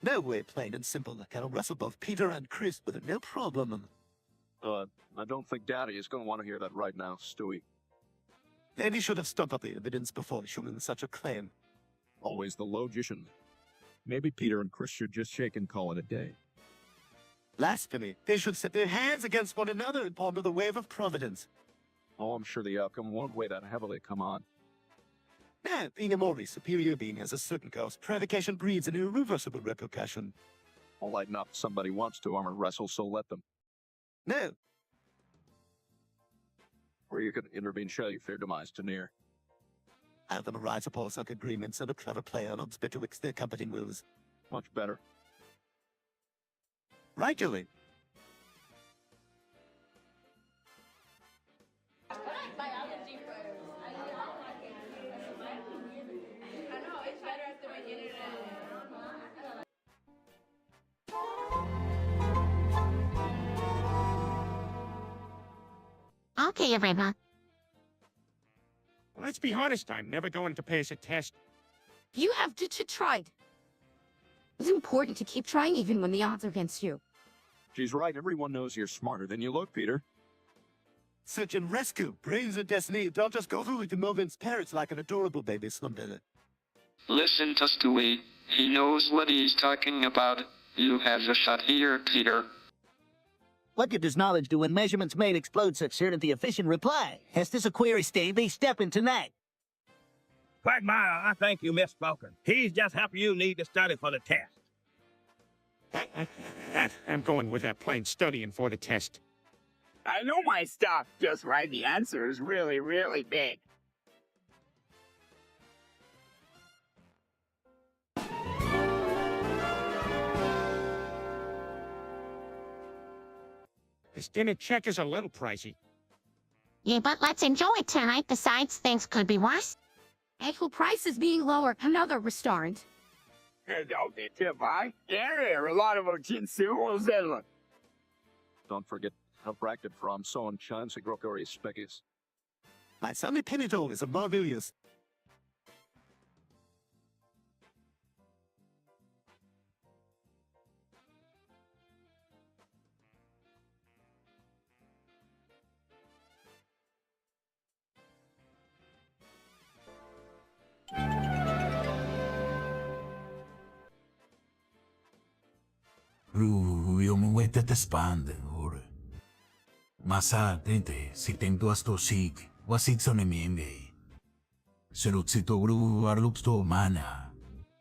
No way, plain and simple. I can wrestle both Peter and Chris with no problem. I don't think Daddy is going to want to hear that right now, Stewie. Then he should have stumped up the evidence before issuing such a claim. Always the logician. Maybe Peter and Chris should just shake and call it a day. Blasphemy. They should set their hands against one another and ponder the wave of providence. Oh, I'm sure the outcome won't weigh that heavily, come on. Now, being a morally superior being has a certain cost. Provocation breeds an irreversible repercussion. All right, enough. Somebody wants to armor wrestle, so let them. No. Or you could intervene, show you fear demise to near. Have them arise upon such agreements and a clever play on betwixt their competing wills. Much better. Right, Julie. Okay, everyone. Let's be honest, I'm never going to pass a test. You have to try. It's important to keep trying even when the odds are against you. She's right. Everyone knows you're smarter than you look, Peter. Search and rescue. Brains of destiny. Don't just go through the moments. Parents like an adorable baby slumber. Listen to Stewie. He knows what he's talking about. You have a shot here, Peter. What good does knowledge do when measurements made explode such certainty? Efficient reply. Has this a query state they step in tonight? Quagmire, I think you misspoken. He's just helping you need to study for the test. I'm going with that plain studying for the test. I know my stuff. Just write the answers really, really big. This dinner check is a little pricey. Yeah, but let's enjoy it tonight. Besides, things could be worse. Actual prices being lower, another restaurant. Don't need to buy. Yeah, a lot of chinsuos and Don't forget how bracted from so on chance agrocori species. My sonny Penitol is a marvelous. Io mi vuoi te spande, ora. Masa, tente, si tento a sto sik, wasik son e mienge. Se lo zito gru arlup sto mana.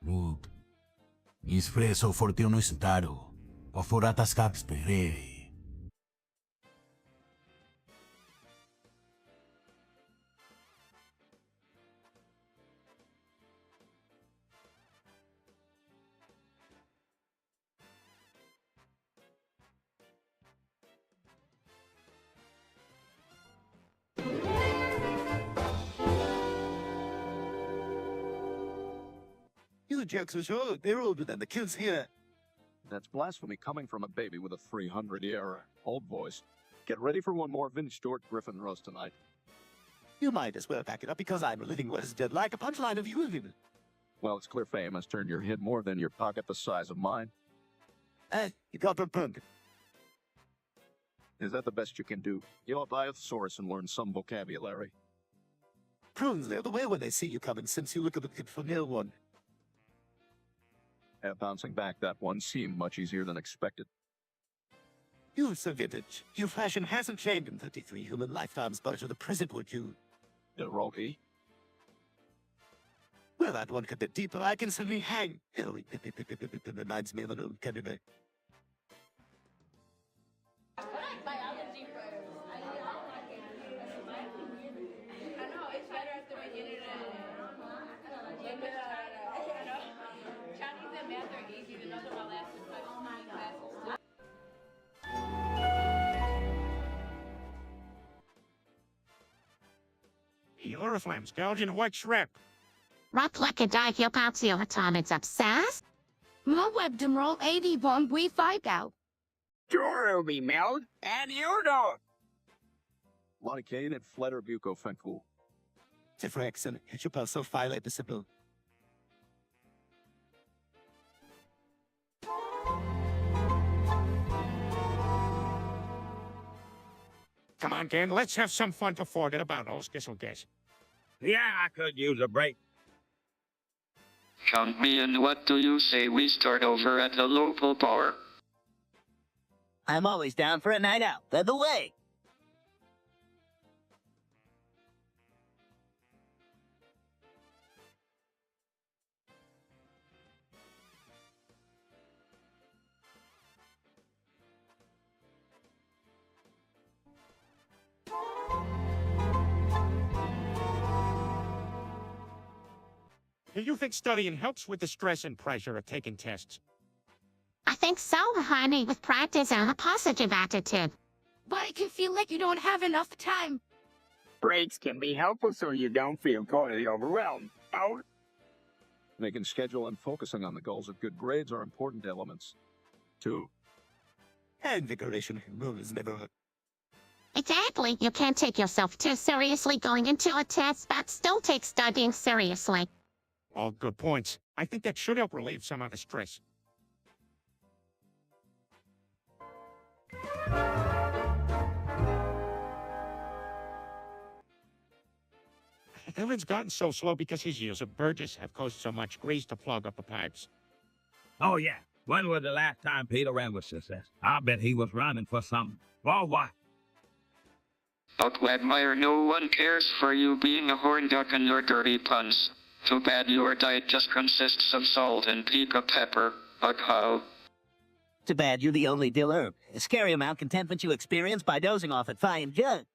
Lup. Ispreso fortiono staro, o forata skak spere. You jokes are sure. They're older than the kids here. That's blasphemy coming from a baby with a 300-year old voice. Get ready for one more Vince Stewart Griffin roast tonight. You might as well back it up because I'm a living what is dead like a punchline of you. Well, it's clear fame has turned your head more than your pocket the size of mine. You got the punk. Is that the best you can do? You'll die a thesaurus and learn some vocabulary. Prunes, they're the way when they see you coming since you look a bit for nil one. Bouncing back that one seemed much easier than expected. You're so vintage. Your fashion hasn't changed in 33 human lifetimes, but to the present would you? Rocky? Well, that one could be deeper. I can certainly hang. Reminds me of an old candidate. The oriflamme's gouging a white shrimp. Rock like a die heel pouncy over time. It's obsessed. Mo web demroll 80 bomb we 5 out. Sure, it'll be mailed, and you know. Lonnie Kane and Fletter Buco Fenku. Tifrexen, hit your pulse so file like the simple. Come on, Dan, let's have some fun to forget about those guess. Yeah, I could use a break. Count me in. What do you say we start over at the local bar? I'm always down for a night out. By the way. Do you think studying helps with the stress and pressure of taking tests? I think so, honey, with practice and a positive attitude. But it can feel like you don't have enough time. Breaks can be helpful so you don't feel totally overwhelmed. Oh, Making schedule and focusing on the goals of good grades are important elements. 2. Invigoration is never hurt. Exactly. You can't take yourself too seriously going into a test, but still take studying seriously. All good points. I think that should help relieve some of the stress. Evan's gotten so slow because his use of Burgess have caused so much grease to plug up the pipes. Oh, yeah. When was the last time Peter ran with success? I bet he was running for something. Oh, what? Oh, Quagmire, no one cares for you being a horn duck and your dirty puns. Too bad your diet just consists of salt and pica pepper. How? Too bad you're the only dealer. A scary amount contentment you experience by dozing off at fine junk.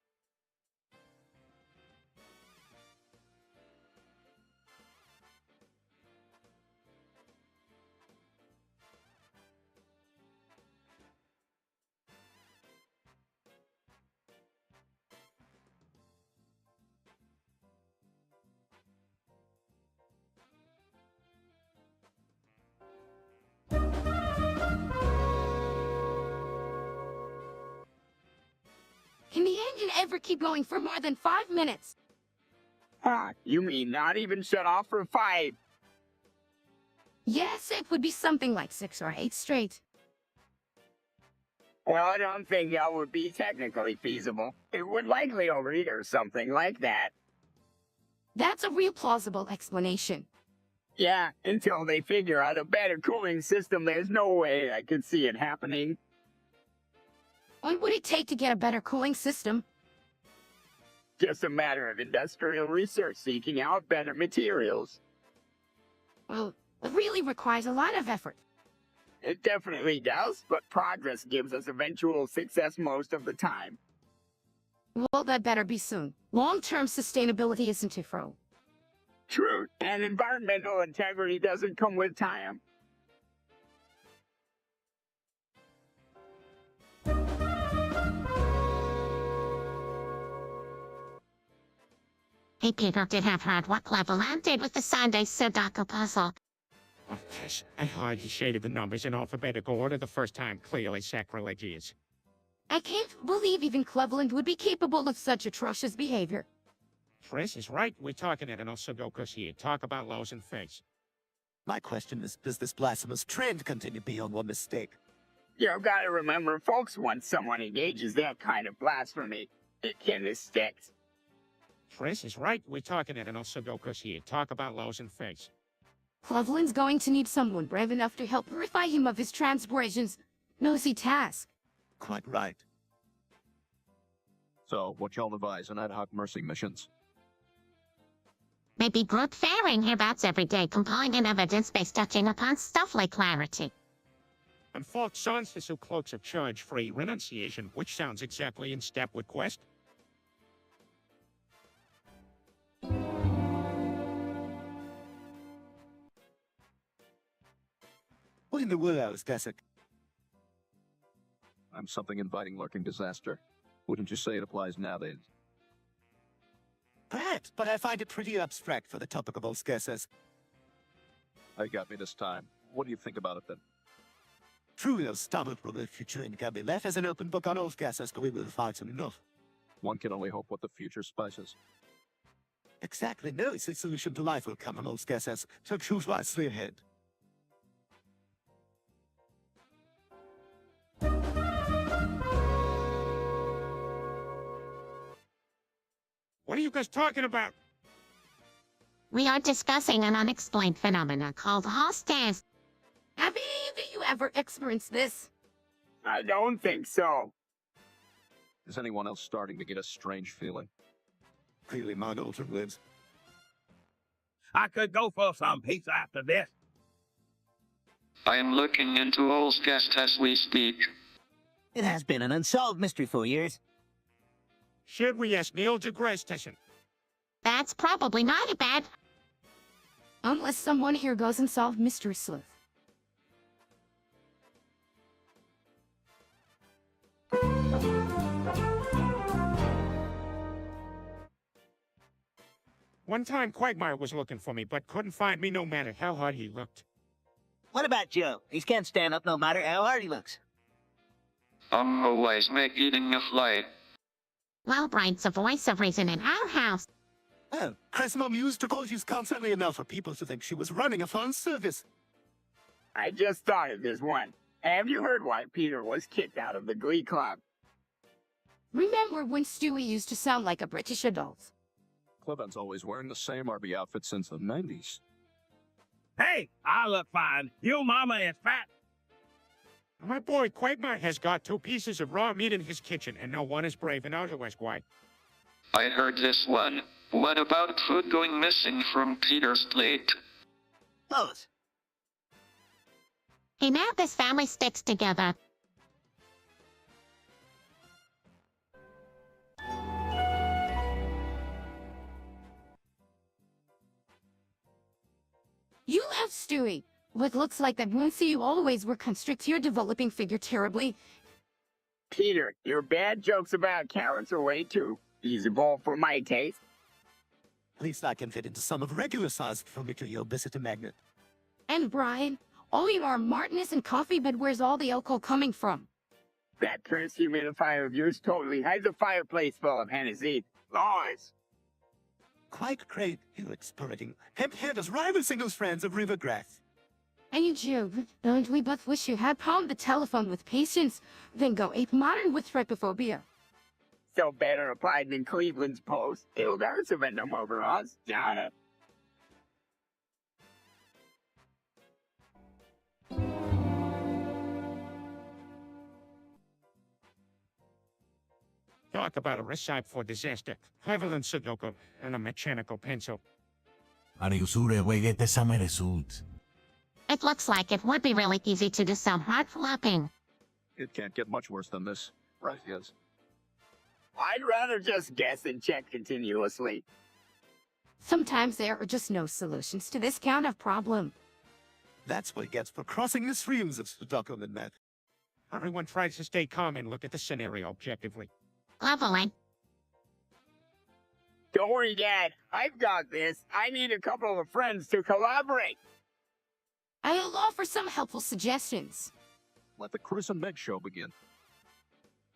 Can the engine ever keep going for more than 5 minutes? You mean not even shut off for 5? Yes, it would be something like 6 or 8 straight. Well, I don't think that would be technically feasible. It would likely overheat or something like that. That's a real plausible explanation. Yeah, until they figure out a better cooling system, there's no way I could see it happening. What would it take to get a better cooling system? Just a matter of industrial research seeking out better materials. Well, it really requires a lot of effort. It definitely does, but progress gives us eventual success most of the time. Well, that better be soon. Long-term sustainability isn't a fro. True, and environmental integrity doesn't come with time. Hey, Peter, did have heard what Cleveland did with the Sunday Sudoku puzzle. Oh, gosh, I hardly shaded the numbers in alphabetical order the first time, clearly sacrilegious. I can't believe even Cleveland would be capable of such atrocious behavior. Chris is right. We're talking at an Sudokus here. Talk about lows and face. My question is, does this blasphemous trend continue beyond one mistake? You've got to remember, folks, once someone engages that kind of blasphemy, it can stick. Chris is right. We're talking at an Sudokus here. Talk about lows and face. Cleveland's going to need someone brave enough to help purify him of his transgressions. Nosy task. Quite right. So, what y'all devise in ad hoc mercy missions? Maybe group faring hereabouts every day, compiling evidence-based touching upon stuff like clarity. And false sons to sue cloaks of charge-free renunciation, which sounds exactly in step with Quest. What in the world, Desek? I'm something inviting lurking disaster. Wouldn't you say it applies nowadays? Perhaps, but I find it pretty abstract for the topic of Olskesses. You got me this time. What do you think about it then? Truly, those stumbled from the future and can be left as an open book on Olskesses, but we will find soon enough. One can only hope what the future spices. Exactly, no easy solution to life will come on Olskesses, so choose wisely ahead. What are you guys talking about? We are discussing an unexplained phenomenon called hostas. Have either you ever experienced this? I don't think so. Is anyone else starting to get a strange feeling? Clearly mine altered lives. I could go for some pizza after this. I am looking into Old's guest as we speak. It has been an unsolved mystery for years. Should we ask Neil deGrasse Tyson? That's probably not a bad. Unless someone here goes and solve Mystery Sleuth. One time Quagmire was looking for me, but couldn't find me no matter how hard he looked. What about Joe? He can't stand up no matter how hard he looks. Always make eating a fly. Well, Brian's the voice of reason in our house. Oh, Chris Mom used to call she's constantly enough for people to think she was running a phone service. I just thought of this one. Have you heard why Peter was kicked out of the Glee Club? Remember when Stewie used to sound like a British adult? Cleven's always wearing the same RB outfit since the 90s. Hey, I look fine. Your mama is fat. My boy Quagmire has got 2 pieces of raw meat in his kitchen, and no one is brave enough to ask why. I heard this one. What about food going missing from Peter's plate? Both. Hey, now this family sticks together. You have Stewie. What looks like that once you always were constrict your developing figure terribly. Peter, your bad jokes about carrots are way too feasible for my taste. At least I can fit into some of regular size for me to your obesity magnet. And Brian, all your Martinez and coffee, but where's all the alcohol coming from? That curse humidifier of yours totally hides a fireplace full of Hennessy. Lies. Quite great, you exploring. Hemp hair does rival singles friends of Rivergrass. And you joke, don't we both wish you had pound the telephone with patience, then go ape modern with trypophobia? So better applied than Cleveland's post. It'll dance of them over us. Darn it. Talk about a recipe for disaster. Prevalent Sudoku and a mechanical pencil. Are you sure we get the summer results? It looks like it would be really easy to do some hard flopping. It can't get much worse than this. Right, yes. I'd rather just guess and check continuously. Sometimes there are just no solutions to this kind of problem. That's what he gets for crossing the streams of Sudoku and math. Everyone tries to stay calm and look at the scenario objectively. Leveling. Don't worry, Dad. I've got this. I need a couple of friends to collaborate. I'll offer some helpful suggestions. Let the Chris and Meg show begin.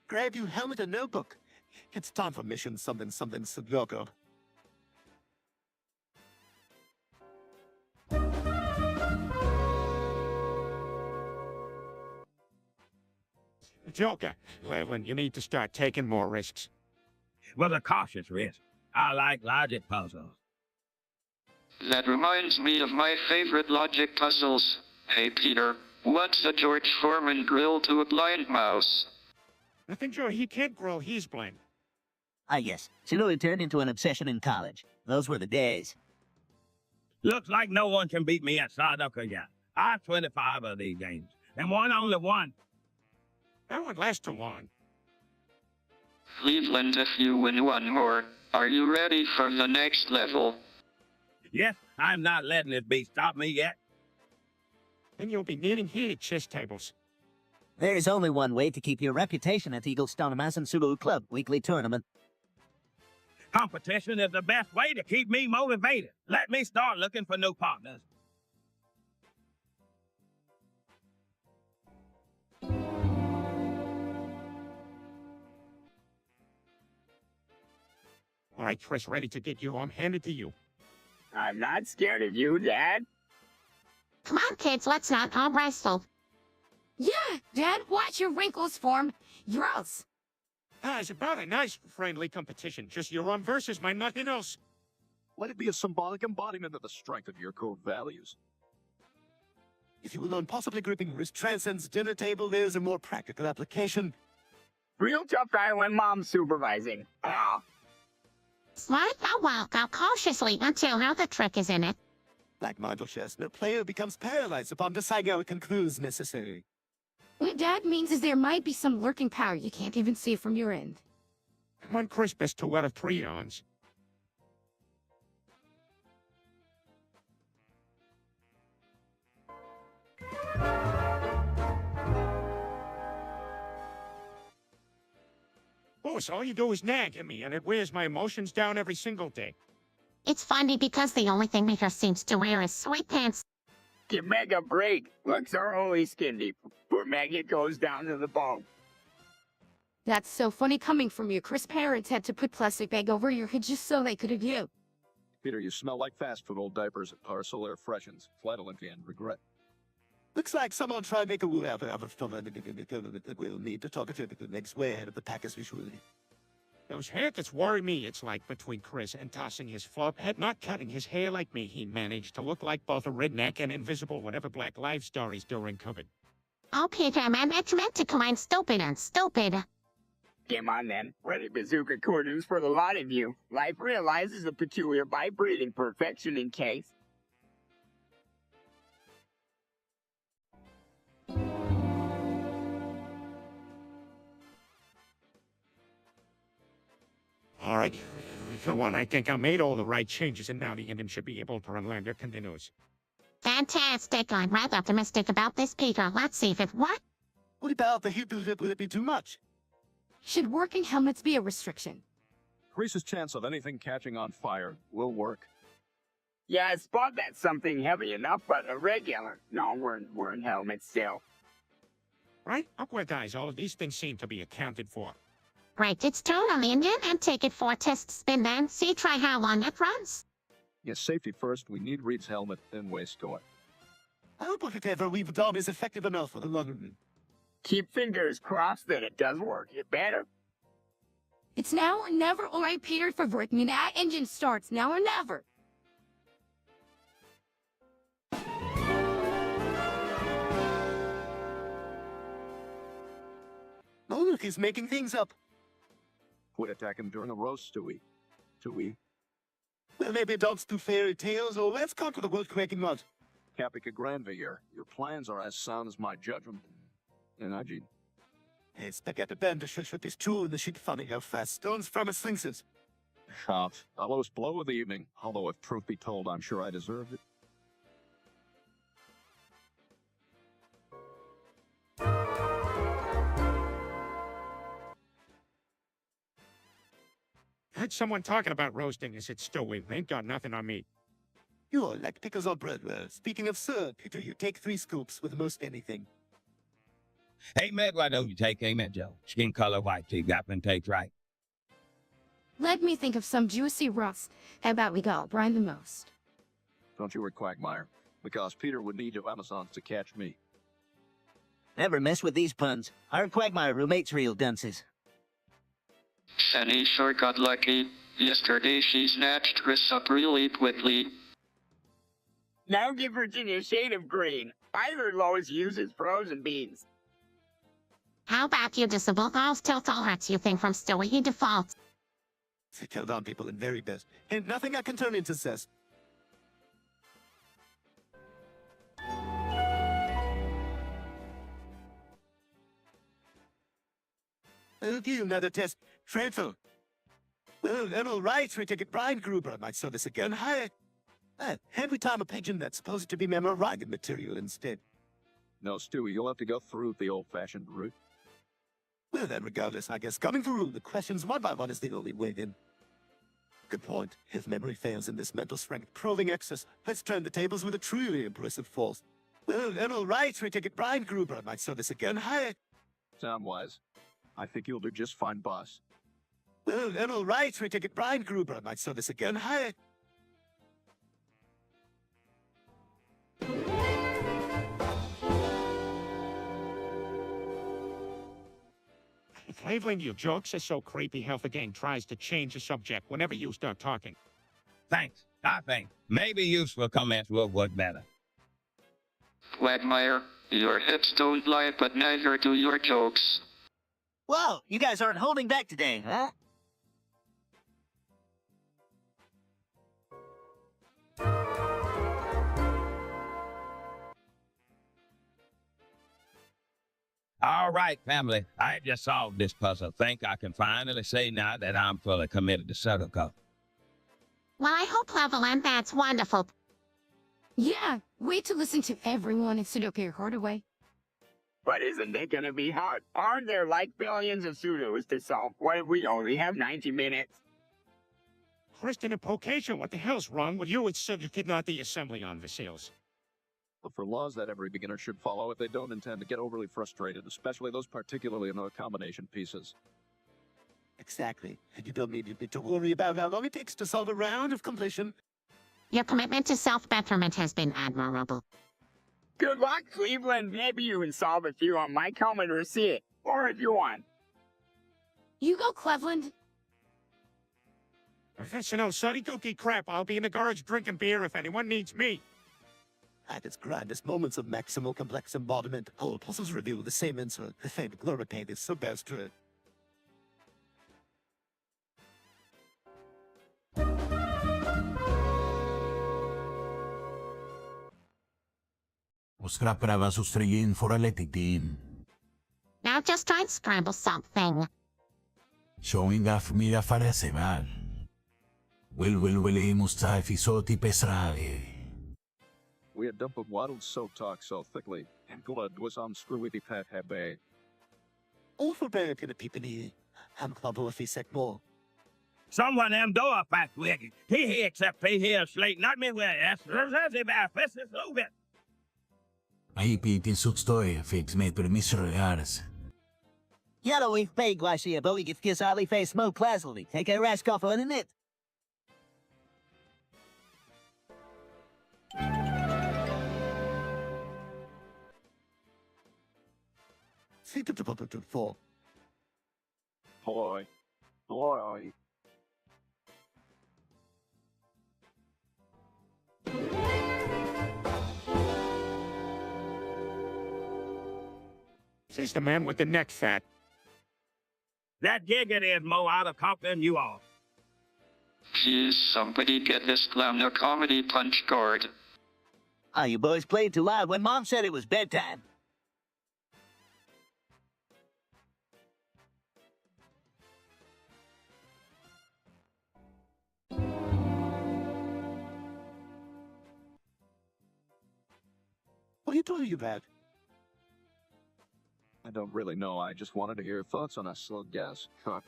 Grab your helmet and notebook. It's time for mission something something Sudoku. Joker, Cleveland, you need to start taking more risks. Well, a cautious risk. I like logic puzzles. That reminds me of my favorite logic puzzles. Hey Peter, what's a George Foreman grill to a blind mouse? Nothing sure he can't grow, he's blind. Ah, yes. Sudoku turned into an obsession in college. Those were the days. Looks like no one can beat me at Sudoku yet. I have 25 of these games, and one only one. That won't last too long. Cleveland, if you win one more, are you ready for the next level? Yes, I'm not letting this beat stop me yet. Then you'll be needing heated chess tables. There is only one way to keep your reputation at Eagle Stonemas Sudoku Club weekly tournament. Competition is the best way to keep me motivated. Let me start looking for new partners. All right, Chris, ready to get you. I'm handed to you. I'm not scared of you, Dad. Come on, kids, let's not arm wrestle. Yeah, Dad, watch your wrinkles form. Gross. Ah, it's about a nice, friendly competition. Just your own versus my nothing else. Let it be a symbolic embodiment of the strength of your core values. If you will learn possibly gripping wrist transcends dinner table, there's a more practical application. Real tough guy when mom's supervising. Ah. Smart but well, go cautiously until how the trick is in it. Like Marshall chess, the player becomes paralyzed upon deciding what concludes necessary. What that means is there might be some lurking power you can't even see from your end. On Christmas to let of prions. Boss, all you do is nag at me, and it wears my emotions down every single day. It's funny because the only thing Mika seems to wear is sweatpants. Give Meg a break. Looks are only skin deep. Poor Meg, it goes down to the bone. That's so funny coming from you. Chris' parents had to put plastic bag over your head just so they could have you. Peter, you smell like fast food old diapers, parcel air freshens, flatulent and regret. Looks like someone tried to make a rule out of someone that we'll need to talk to the next way ahead of the packers visually. Those haircuts worry me. It's like between Chris and tossing his flop head, not cutting his hair like me, he managed to look like both a redneck and invisible whatever Black Lives stories during COVID. Oh, Peter, man, that's meant to combine stupid and stupid. Come on then. Ready bazooka quarters for the lot of you. Life realizes a peculiar vibrating perfection in case. All right. For one, I think I made all the right changes, and now the engine should be able to run longer continuous. Fantastic. I'm rather optimistic about this, Peter. Let's see if it works. What about the hip? Will it be too much? Should working helmets be a restriction? Increases chance of anything catching on fire. Will work. Yeah, I spot that's something heavy enough, but a regular. No, we're in helmets still. Right? Upward, guys. All of these things seem to be accounted for. Right, it's turn on the engine and take it for a test spin then. See, try how long it runs. Yes, safety first. We need Reed's helmet, then waistcoat. I hope whatever we've done is effective enough for the long run. Keep fingers crossed that it does work. It better. It's now or never, all right, Peter, for me. That engine starts now or never. Oh, look, he's making things up. Quit attacking during a roast, Stewie. Stewie. Well, maybe dogs do fairy tales, or let's conquer the world quaking mud. Capica Grandveer, your plans are as sound as my judgment. And I, Gene. Hey, Spaghetti Bender should shoot this tool in the sheet. Funny how fast stones from his slingers. Shot. The lowest blow of the evening, although if truth be told, I'm sure I deserved it. Heard someone talking about roasting. Is it Stewie? They ain't got nothing on me. You're like pickles on bread. Well, speaking of sir, Peter, you take 3 scoops with most anything. Hey, Meg, why don't you take aim at Joe? Skin color white tee, got been takes right. Let me think of some juicy rust. How about we go, Brian the most? Don't you worry, Quagmire, because Peter would need your Amazons to catch me. Never mess with these puns. Our Quagmire roommate's real dunces. Fanny sure got lucky. Yesterday she snatched Chris up really quickly. Now give Virginia a shade of green. Either Lois uses frozen beans. How about you disable those tilt alerts you think from Stewie? He defaults. They tell down people in very best, and nothing I can turn into cess. I'll give you another test. Dreadful. Well, then all right, we take it Brian Gruber. I might saw this again. Hi. Every time a pigeon that's supposed to be memorandum material instead. No, Stewie, you'll have to go through the old-fashioned route. Well, then, regardless, I guess coming through the questions one by one is the only way in. Good point. If memory fails in this mental strength proving excess, let's turn the tables with a truly impressive force. Well, then, all right, we take it Brian Gruber. I might saw this again. Hi. Sound wise. I think you'll do just fine, boss. Well, then, all right, we take it Brian Gruber. I might saw this again. Hi. Cleveland, your jokes are so creepy how the gang tries to change the subject whenever you start talking. Thanks. I think maybe useful comments will work better. Quagmire, your hips don't lie, but neither do your jokes. Whoa, you guys aren't holding back today, huh? All right, family. I just solved this puzzle. Think I can finally say now that I'm fully committed to Sudoku. Well, I hope Cleveland, that's wonderful. Yeah, wait to listen to everyone in Sudoku Hardaway. But isn't it gonna be hard? Aren't there like billions of pseudos to solve? What if we only have 90 minutes? Kristen and Pocation, what the hell's wrong with you? It's Sudoku, not the assembly on the sales. Look for laws that every beginner should follow if they don't intend to get overly frustrated, especially those particularly in the combination pieces. Exactly. And you don't need to worry about how long it takes to solve a round of completion. Your commitment to self-betterment has been admirable. Good luck, Cleveland. Maybe you can solve a few on my comment or see it. Or if you want. You go, Cleveland. Professional Sudoku crap. I'll be in the garage drinking beer if anyone needs me. At its grandest moments of maximal complex embodiment, all puzzles reveal the same answer. The faint glory paint is so best to it. Oskar prava sustregin for a letitin. Now just try and scramble something. Showing off mira faraseval. Will mustai fisoti pesrave. We had dumped waddled so talk so thickly, and blood was on screwy pat habe. Awful bad in a peepany. I'm clubble if he said more. Someone am door back wicked. He except he here slate, not me where yes. Maipitin sutstoi fix made permiso regares. Yellow if pay guashi but we get kiss Ali face smoke placidly. Take a rash off on it. See to 4. Boy. Boy. This is the man with the neck fat. That giggity is more out of comp than you are. Please, somebody get this clown a comedy punch card. Oh, you boys played too loud when Mom said it was bedtime. What are you talking about? I don't really know. I just wanted to hear your thoughts on that slug gas. Huh.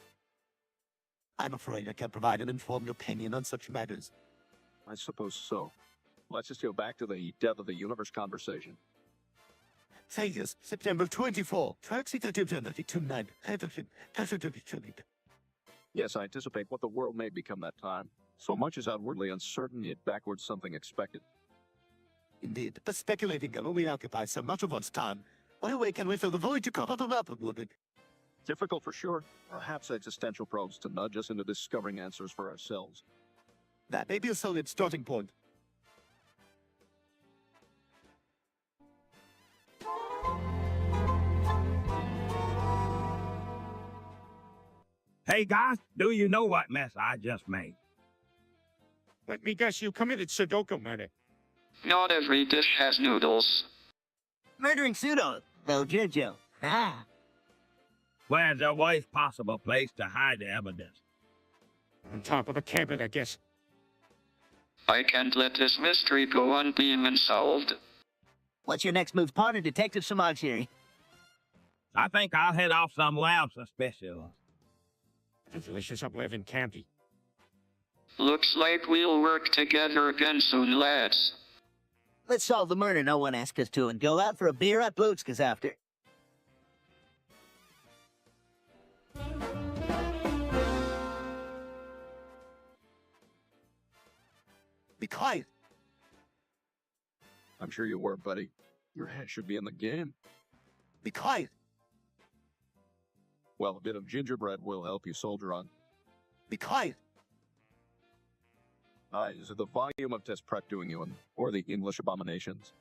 I'm afraid I can't provide an informed opinion on such matters. I suppose so. Let's just go back to the death of the universe conversation. Vegas, September 24. Traxi 32 Yes, I anticipate what the world may become that time. So much is outwardly uncertain, yet backwards something expected. Indeed, but speculating can only occupy so much of one's time. What way can we fill the void to cover them up, would it? Difficult for sure. Perhaps existential probes to nudge us into discovering answers for ourselves. That may be a solid starting point. Hey guys, do you know what mess I just made? Let me guess, you committed Sudoku murder. Not every dish has noodles. Murdering pseudo. No, Jojo. Ah. Where's the worst possible place to hide the evidence? On top of the cabinet, I guess. I can't let this mystery go on being unsolved. What's your next move, partner, Detective Samagiri? I think I'll head off somewhere else suspicious. Delicious upliving candy. Looks like we'll work together again soon, lads. Let's solve the murder no one asked us to and go out for a beer at Blutska's after. Be quiet. I'm sure you were, buddy. Your head should be in the game. Be quiet. Well, a bit of gingerbread will help you soldier on. Be quiet. Is it the volume of test prep doing you in, or the English abominations?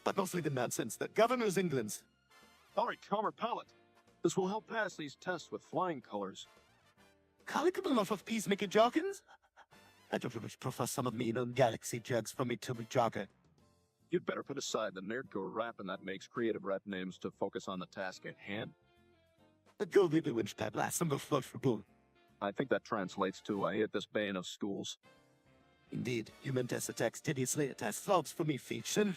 But mostly the nonsense that governs England's. All right, calmer palate. This will help pass these tests with flying colors. Calicable enough of peacemaker Jarkins? I don't wish prefer some of me known galaxy jugs from me to be jogger. You'd better put aside the nerdcore rap and that makes creative rap names to focus on the task at hand. The gold be winch pad last summer float for bull. I think that translates to I hate this bane of schools. Indeed, human test attacks tediously attacks slobs for me fiction.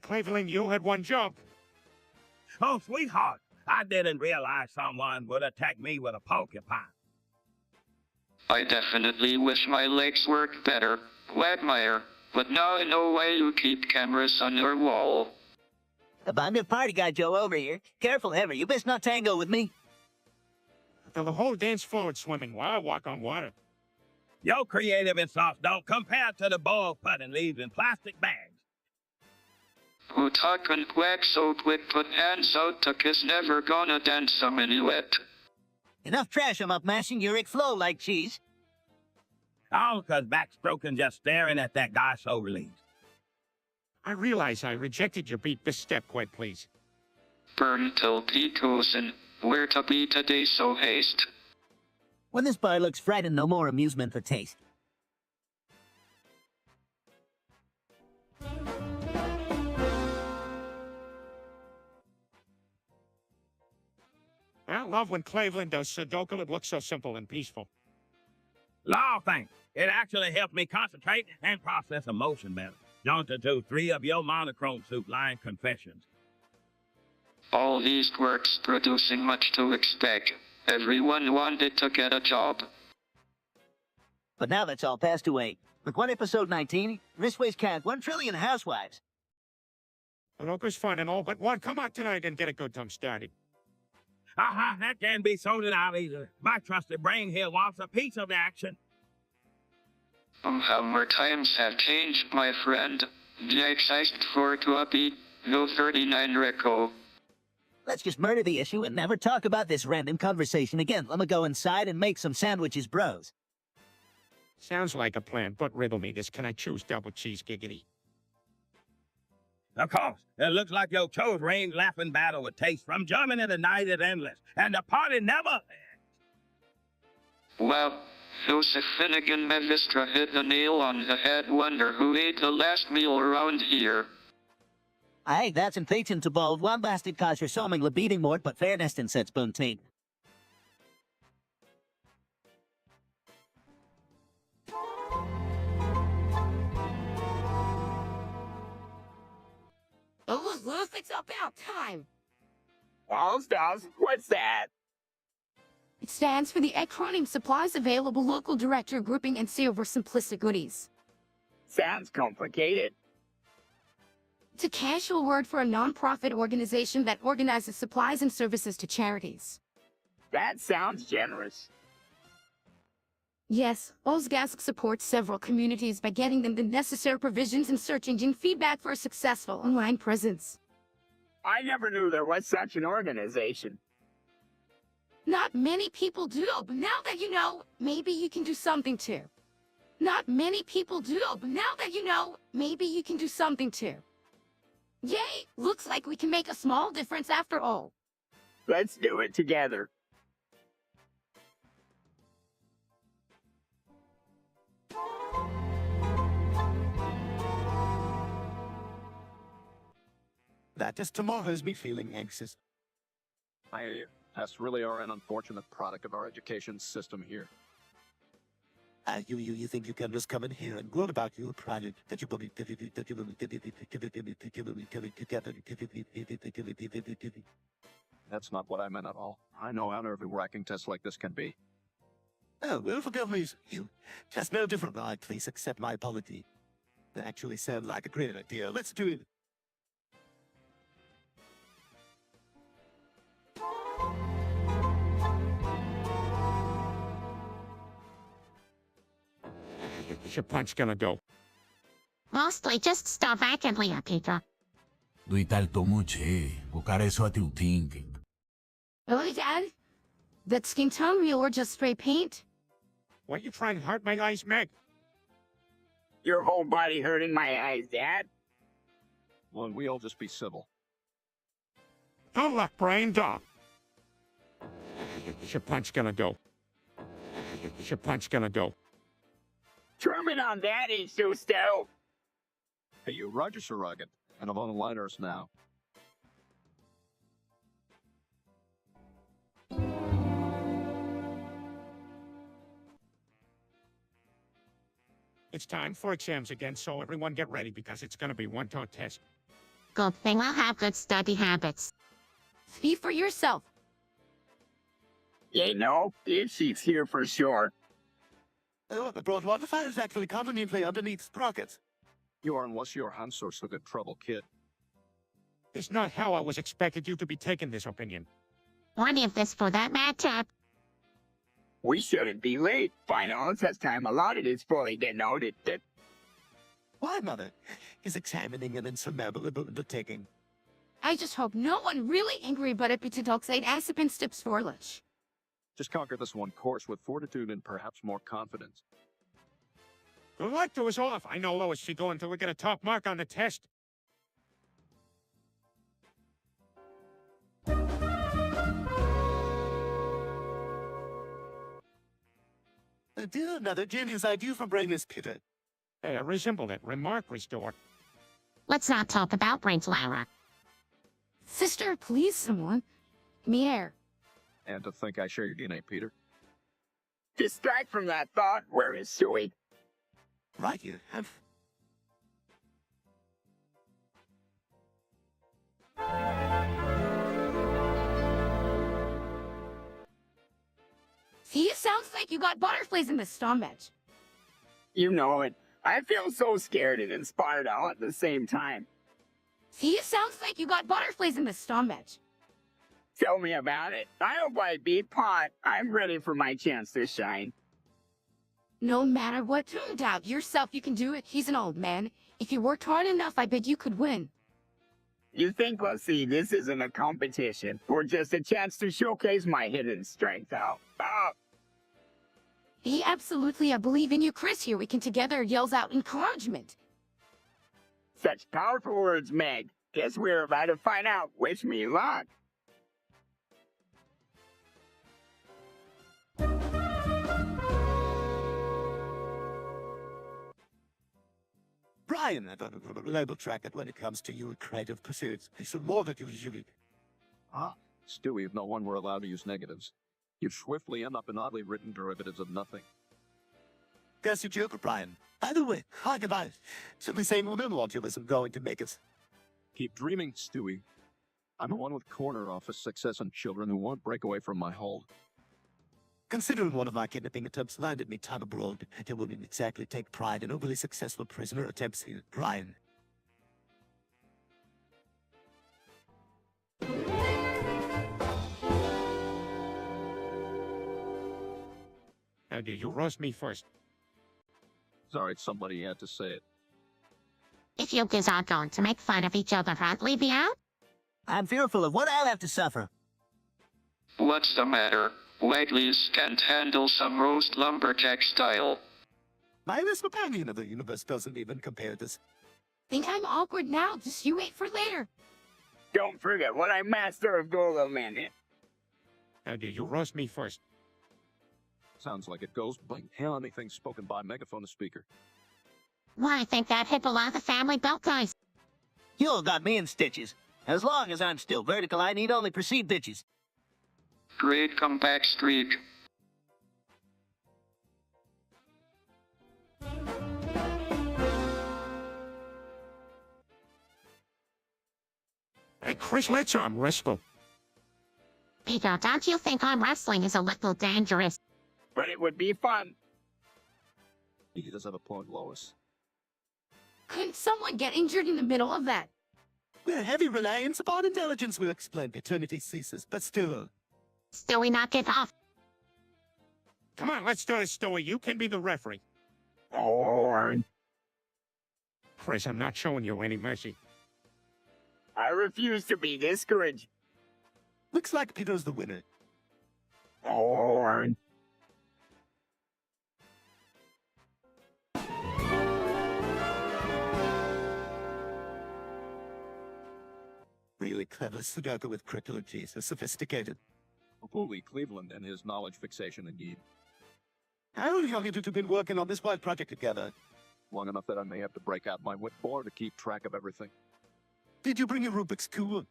Cleveland, you had one job. Oh, sweetheart, I didn't realize someone would attack me with a porcupine. I definitely wish my legs worked better, Quagmire, but now I know why you keep cameras on your wall. Abundant party guy Joe over here. Careful, Ever. You best not tango with me. The whole dance floor is swimming while I walk on water. Your creative and soft don't compare to the ball pudding leaves in plastic bags. Who talk and quack so quick put hands out to kiss never gonna dance a minuet. Enough trash I'm up mashing uric flow like cheese. All 'cause backstroking just staring at that guy so relieved. I realize I rejected your beat. This step quite please. Burn till Picosin, where to be today so haste. When this bar looks frightened, no more amusement for taste. I love when Cleveland does Sudoku. It looks so simple and peaceful. Law thanks. It actually helps me concentrate and process emotion better. Don't do 3 of your monochrome suit line confessions. All these quirks producing much to expect. Everyone wanted to get a job. But now that's all passed away. Look, what episode 19? Rishway's cat, 1 trillion housewives. Sudoku's fun and all, but one, come out tonight and get a good time started. Aha, that can be sorted out easily. My trusted brain here wants a piece of the action. Oh, how more times have changed, my friend. The excited for to be no 39 Rico. Let's just murder the issue and never talk about this random conversation again. Let me go inside and make some sandwiches, bros. Sounds like a plan, but riddle me this. Can I choose double cheese giggity? Of course, it looks like your chose range laughing battle with taste. From Germany, the night is endless, and the party never ends. Well, Joseph Finnegan Mavistra hit the nail on the head. Wonder who ate the last meal around here. Aye, that's impeaching to bold. One bastard cause you're soming le beating mort, but fairness in sets boon team. Oh, look, it's about time. All stars, what's that? It stands for the acronym Supplies Available Local Director Grouping and Silver Simplistic Goodies. Sounds complicated. It's a casual word for a non-profit organization that organizes supplies and services to charities. That sounds generous. Yes, Ozgask supports several communities by getting them the necessary provisions and search engine feedback for a successful online presence. I never knew there was such an organization. Not many people do, but now that you know, maybe you can do something too. Not many people do, but now that you know, maybe you can do something too. Yay! Looks like we can make a small difference after all. Let's do it together. That is tomorrow's me feeling anxious. I hear you. Tests really are an unfortunate product of our education system here. You think you can just come in here and gloat about your project that you believe That's not what I meant at all. I know how nerve-wracking tests like this can be. Oh, well, forgive me. You just no different. Please accept my apology. That actually sounds like a great idea. Let's do it. Where's your punch gonna go? Mostly just stuff vacantly, Peter. Dui tal tomu che, o care so ati utinking. Really, Dad? That skin tone real or just spray paint? Why you trying to hurt my eyes, Meg? Your whole body hurting my eyes, Dad. Well, we all just be civil. Don't let brain dog. Your punch gonna go. Your punch gonna go. Truman on that is so stout. Hey, you Roger Surrogate, and I'm on the liners now. It's time for exams again, so everyone get ready because it's gonna be one-tone test. Good thing I'll have good study habits. See for yourself. You know, this sheet's here for sure. Oh, the broad water fire is actually conveniently underneath sprockets. You are unless your hand source of good trouble, kid. It's not how I was expected you to be taking this opinion. Plenty of this for that matchup. We shouldn't be late. Final test time allotted is fully denoted. Why, Mother? He's examining an insurmountable undertaking. I just hope no one really angry but epitotoxate aspen steps for lunch. Just conquer this one course with fortitude and perhaps more confidence. The light was off. I know Lois she going till we get a top mark on the test. Do another genius idea from Brainless Peter. Hey, I resemble it. Remark restored. Let's not talk about brains, Lara. Sister, please, someone. Me air. And to think I share your DNA, Peter. Distract from that thought. Where is Suey? Right, you have. See, it sounds like you got butterflies in the stomach. You know it. I feel so scared and inspired all at the same time. See, it sounds like you got butterflies in the stomach. Tell me about it. I hope I beat Pot. I'm ready for my chance to shine. No matter what turned out, yourself, you can do it. He's an old man. If you worked hard enough, I bet you could win. You think, let's see, this isn't a competition, or just a chance to showcase my hidden strength out. He absolutely, I believe in you, Chris. Here we can together yells out encouragement. Such powerful words, Meg. Guess we're about to find out. Wish me luck. Brian, I don't have a reliable track it when it comes to your creative pursuits. It's more that usually. Stewie, if no one were allowed to use negatives, you'd swiftly end up in oddly written derivatives of nothing. Guess you joke, Brian. By the way, how goodbye. Simply saying we'll know what you isn't going to make us. Keep dreaming, Stewie. I'm the one with corner office success and children who won't break away from my hold. Considering one of my kidnapping attempts landed me time abroad, I wouldn't exactly take pride in overly successful prisoner attempts here, Brian. Now, do you roast me first? Sorry, somebody had to say it. If you guys are going to make fun of each other, I'll leave you out. I'm fearful of what I'll have to suffer. What's the matter? Wagleys can't handle some roast lumberjack style. My best companion of the universe doesn't even compare this. Think I'm awkward now, just you wait for later. Don't forget what I'm master of Golem in. Now, do you roast me first? Sounds like it goes bling. Hell, anything spoken by megaphone to speaker. Why, I think that hit below the family belt, guys. You all got me in stitches. As long as I'm still vertical, I need only proceed bitches. Great comeback streak. Hey, Chris, let's arm wrestle. Peter, don't you think arm wrestling is a little dangerous? But it would be fun. He does have a point, Lois. Couldn't someone get injured in the middle of that? Where heavy reliance upon intelligence will explain paternity ceases, but still. Still we knock it off. Come on, let's do this, Stewie. You can be the referee. Oh, Chris, I'm not showing you any mercy. I refuse to be discouraged. Looks like Peter's the winner. Horn. Really clever Sudoku with cryptology, so sophisticated. Bully Cleveland and his knowledge fixation indeed. How long have you two been working on this wild project together? Long enough that I may have to break out my whitboard to keep track of everything. Did you bring your Rubik's Cube?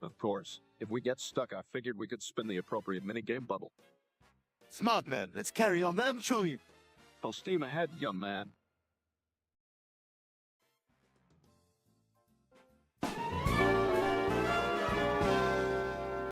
Of course, if we get stuck, I figured we could spin the appropriate minigame bubble. Smart man, let's carry on then, shall we? Full steam ahead, young man.